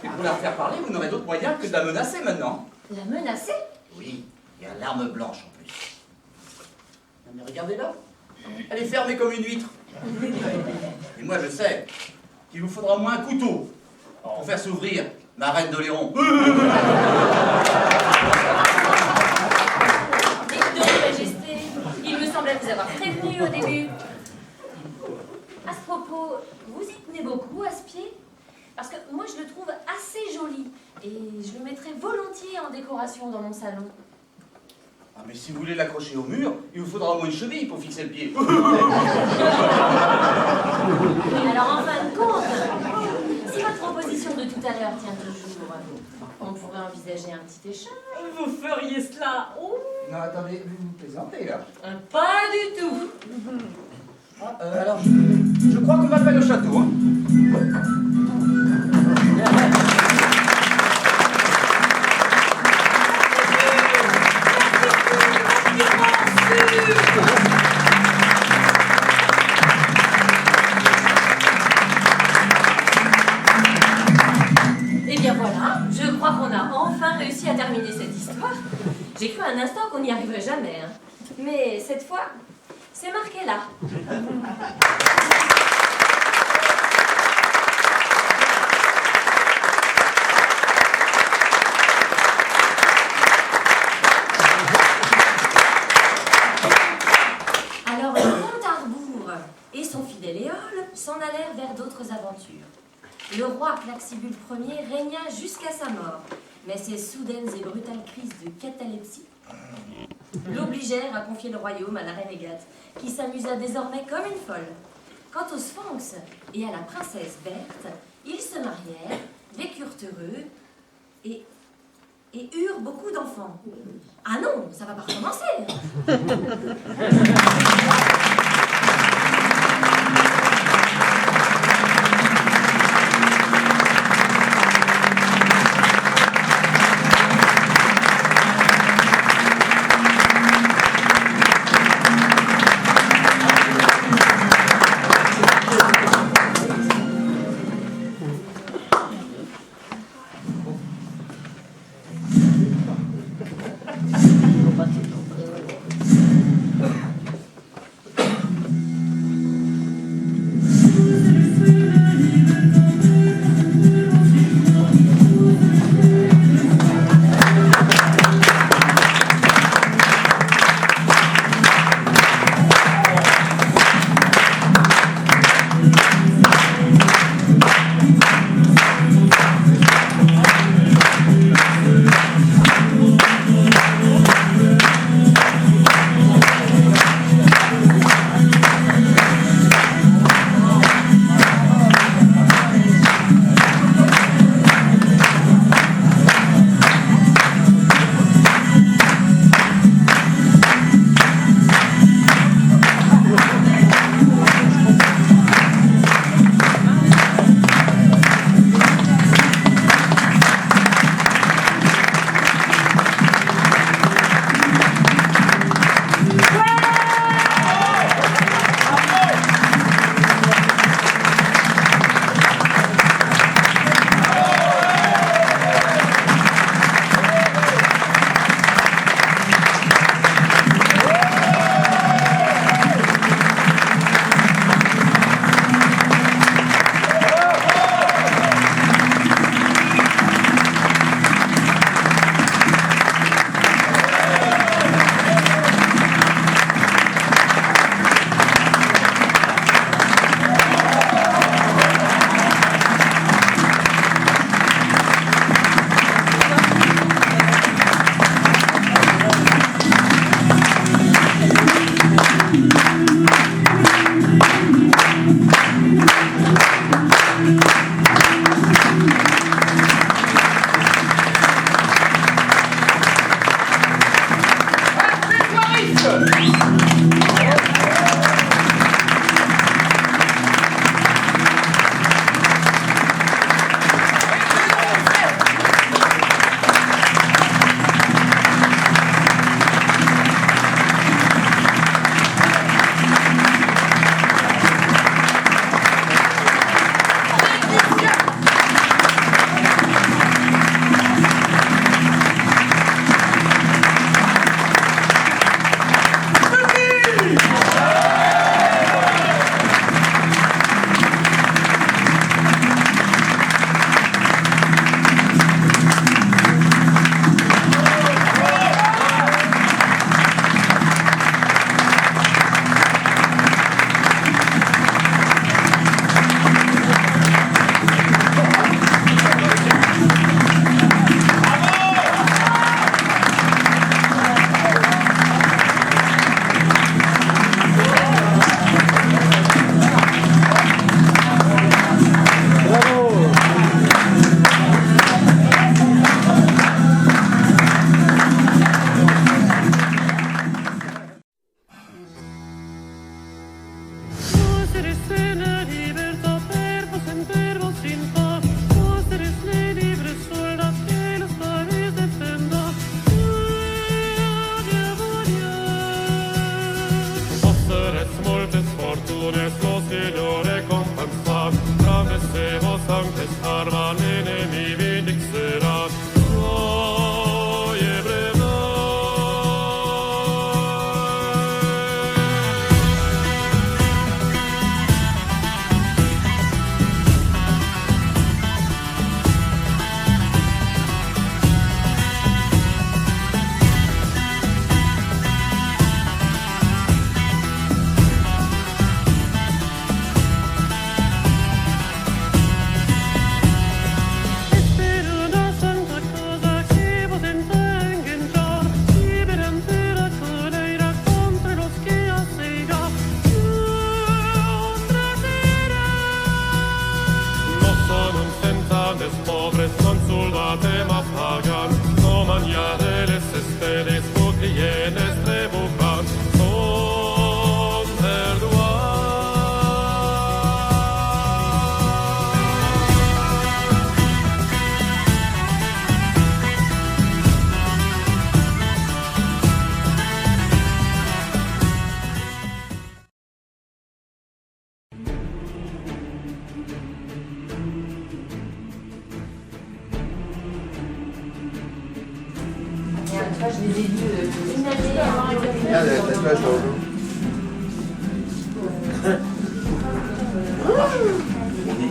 Et pour la faire parler, vous n'aurez d'autre moyen que de la menacer maintenant. La menacer? Oui, il y a l'arme blanche en plus. Mais regardez-la, elle est fermée comme une huître. Et moi je sais qu'il vous faudra au moins un couteau pour faire s'ouvrir ma reine d'Oléron. Dites donc, Majesté, il me semblait vous avoir prévenu au début. À ce propos, vous y tenez beaucoup à ce pied? Parce que moi je le trouve assez joli et je le mettrais volontiers en décoration dans mon salon. Ah mais si vous voulez l'accrocher au mur, il vous faudra au moins une cheville pour fixer le pied. Alors en fin de compte, si votre proposition de tout à l'heure tient toujours, on pourrait envisager un petit échange. Vous feriez cela? Oh, Non, attendez, vous plaisantez là. pas du tout. Ah, alors, je crois qu'on m'appelle au château. Hein. Eh bien voilà, je crois qu'on a enfin réussi à terminer instant qu'on n'y arriverait jamais. Hein. Mais cette fois, c'est marqué là. Alors le comte Arbour et son fidèle Éole s'en allèrent vers d'autres aventures. Le roi Plaxibule Ier régna jusqu'à sa mort, mais ses soudaines et brutales crises de catalepsie l'obligèrent à confier le royaume à la reine Agathe, qui s'amusa désormais comme une folle. Quant au Sphinx et à la princesse Berthe, ils se marièrent, vécurent heureux et eurent beaucoup d'enfants. Ah non, ça va pas recommencer. Regarde, le tatouage dans le dos.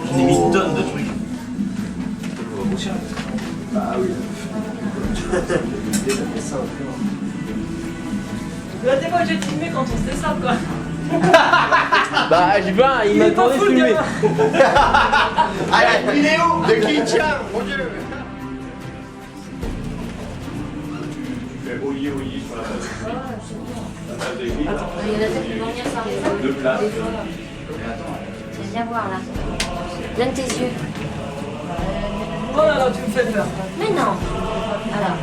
J'en ai mis une tonne de trucs. Bah oui. T'es pas obligé de filmer quand on se descend, quoi. Bah, j'ai pas, il m'a est pas demandé de fou, le filmer. gamin. Ah, la vidéo de qui tient, mon Dieu. Tu fais oyez sur la base. La base de Il y en a peut-être qui vont venir s'arrêter. deux places. Viens voir là. Donne tes yeux. Oh là là, tu me fais peur. Mais non. Alors,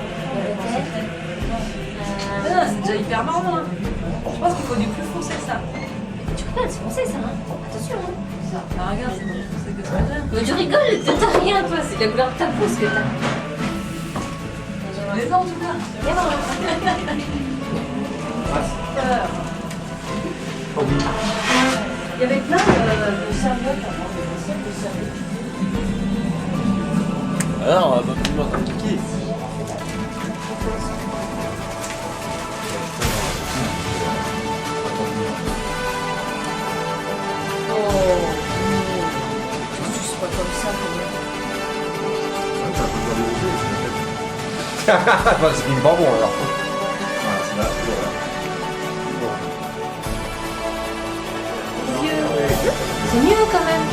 Ah, c'est déjà hyper marrant, hein. Je pense qu'il faut du plus foncé que ça. tu rigoles, c'est français ça, hein. Attention, hein. Ah, regarde, c'est plus foncé que ça. Mais tu rigoles, t'as rien toi, c'est la couleur de ta peau ce que t'as. Les en tout cas. Viens voir là. Peur. Il y avait plein de serviettes avant, des anciennes de serviettes. Alors, on va pas plus m'entendre kiki. C'est pas comme ça quand même. C'est une bonbon alors. C'est mieux quand même.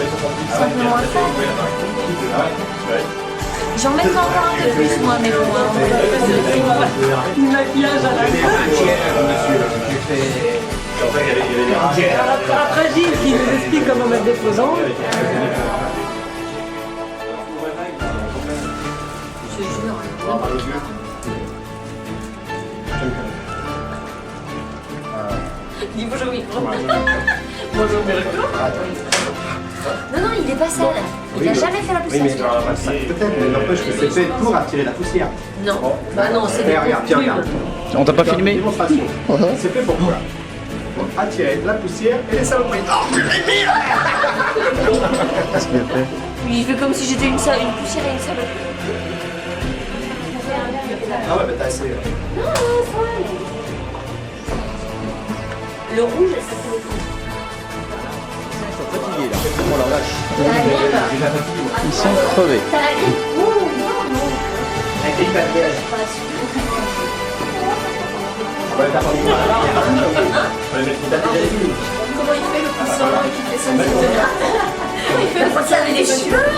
Simplement à faire. J'en mettrai encore un peu plus moi, mais bon, hein, Du maquillage à la Après Gilles qui nous explique comment mettre des posants. je te jure. Dis bonjour micro. Bonjour micro. Non, non, il est pas sale. Il a jamais fait la poussière. Peut-être, mais n'empêche que c'est fait pour attirer la poussière. Non, bah non, c'est des Regarde, tiens, regarde. On t'a pas filmé? Démonstration. C'est fait pour quoi? Pour attirer la poussière et les saloperies. Oh, qu'est-ce qu'il a fait? Il fait comme si j'étais une poussière et une salope. Ah ouais, bah t'as assez. Non, non, ça va. Le rouge, ça fait Ils sont fatigués là. Oh la vache. T'as la grippe. Ils sont crevés. T'as la grippe. Non, non, non. La grippe à liège. Ouais, t'as pas vu. Comment il fait le poussin qui fait ça? Il fait ça avec les cheveux.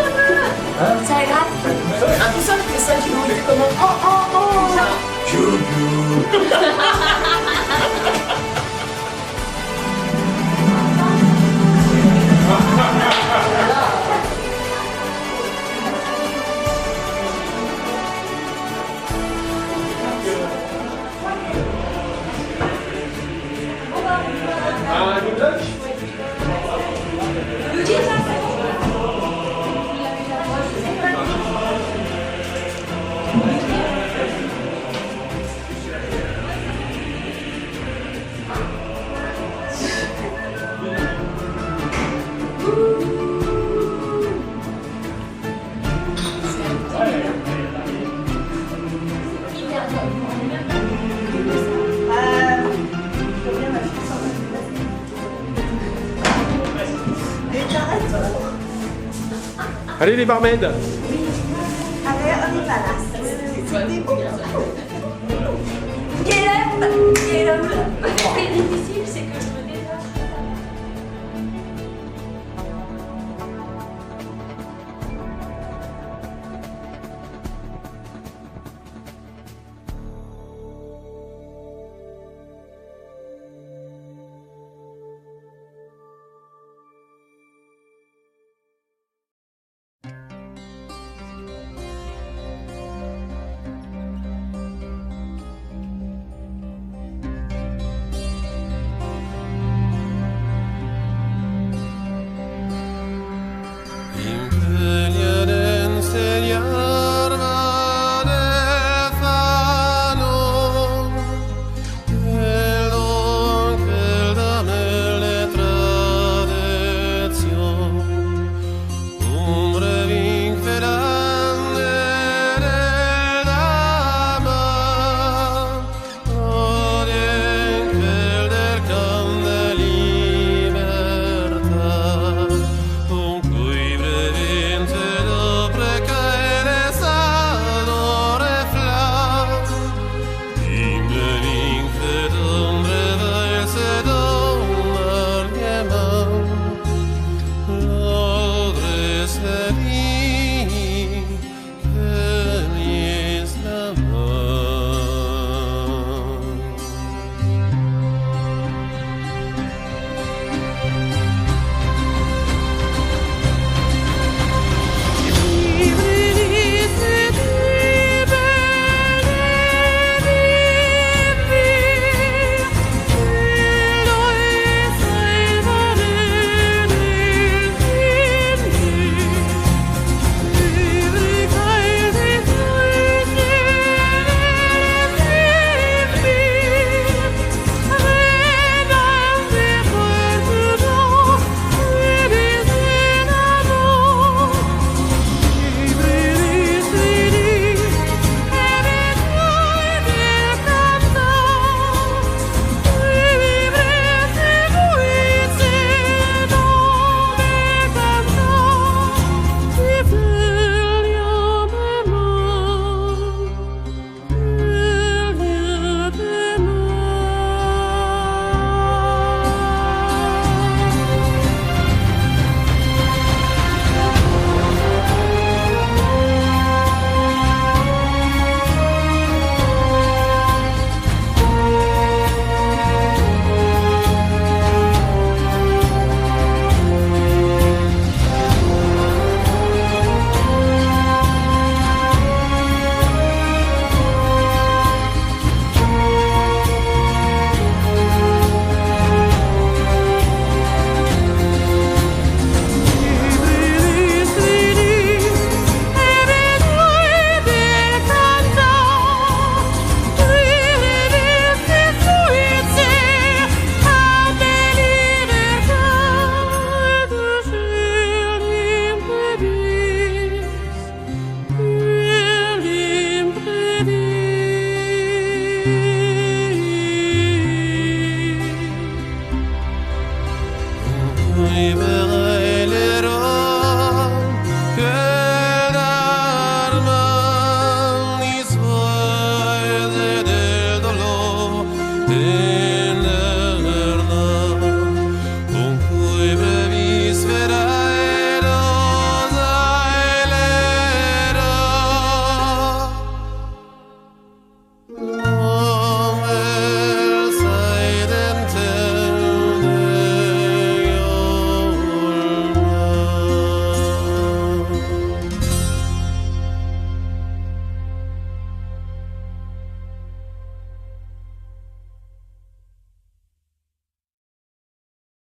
Ça gratte. Un poussin qui fait ça, tu vois, il fait comment? Oh, oh, oh. Allez les barmaids. Allez, on y va là. C'était bon. Get up,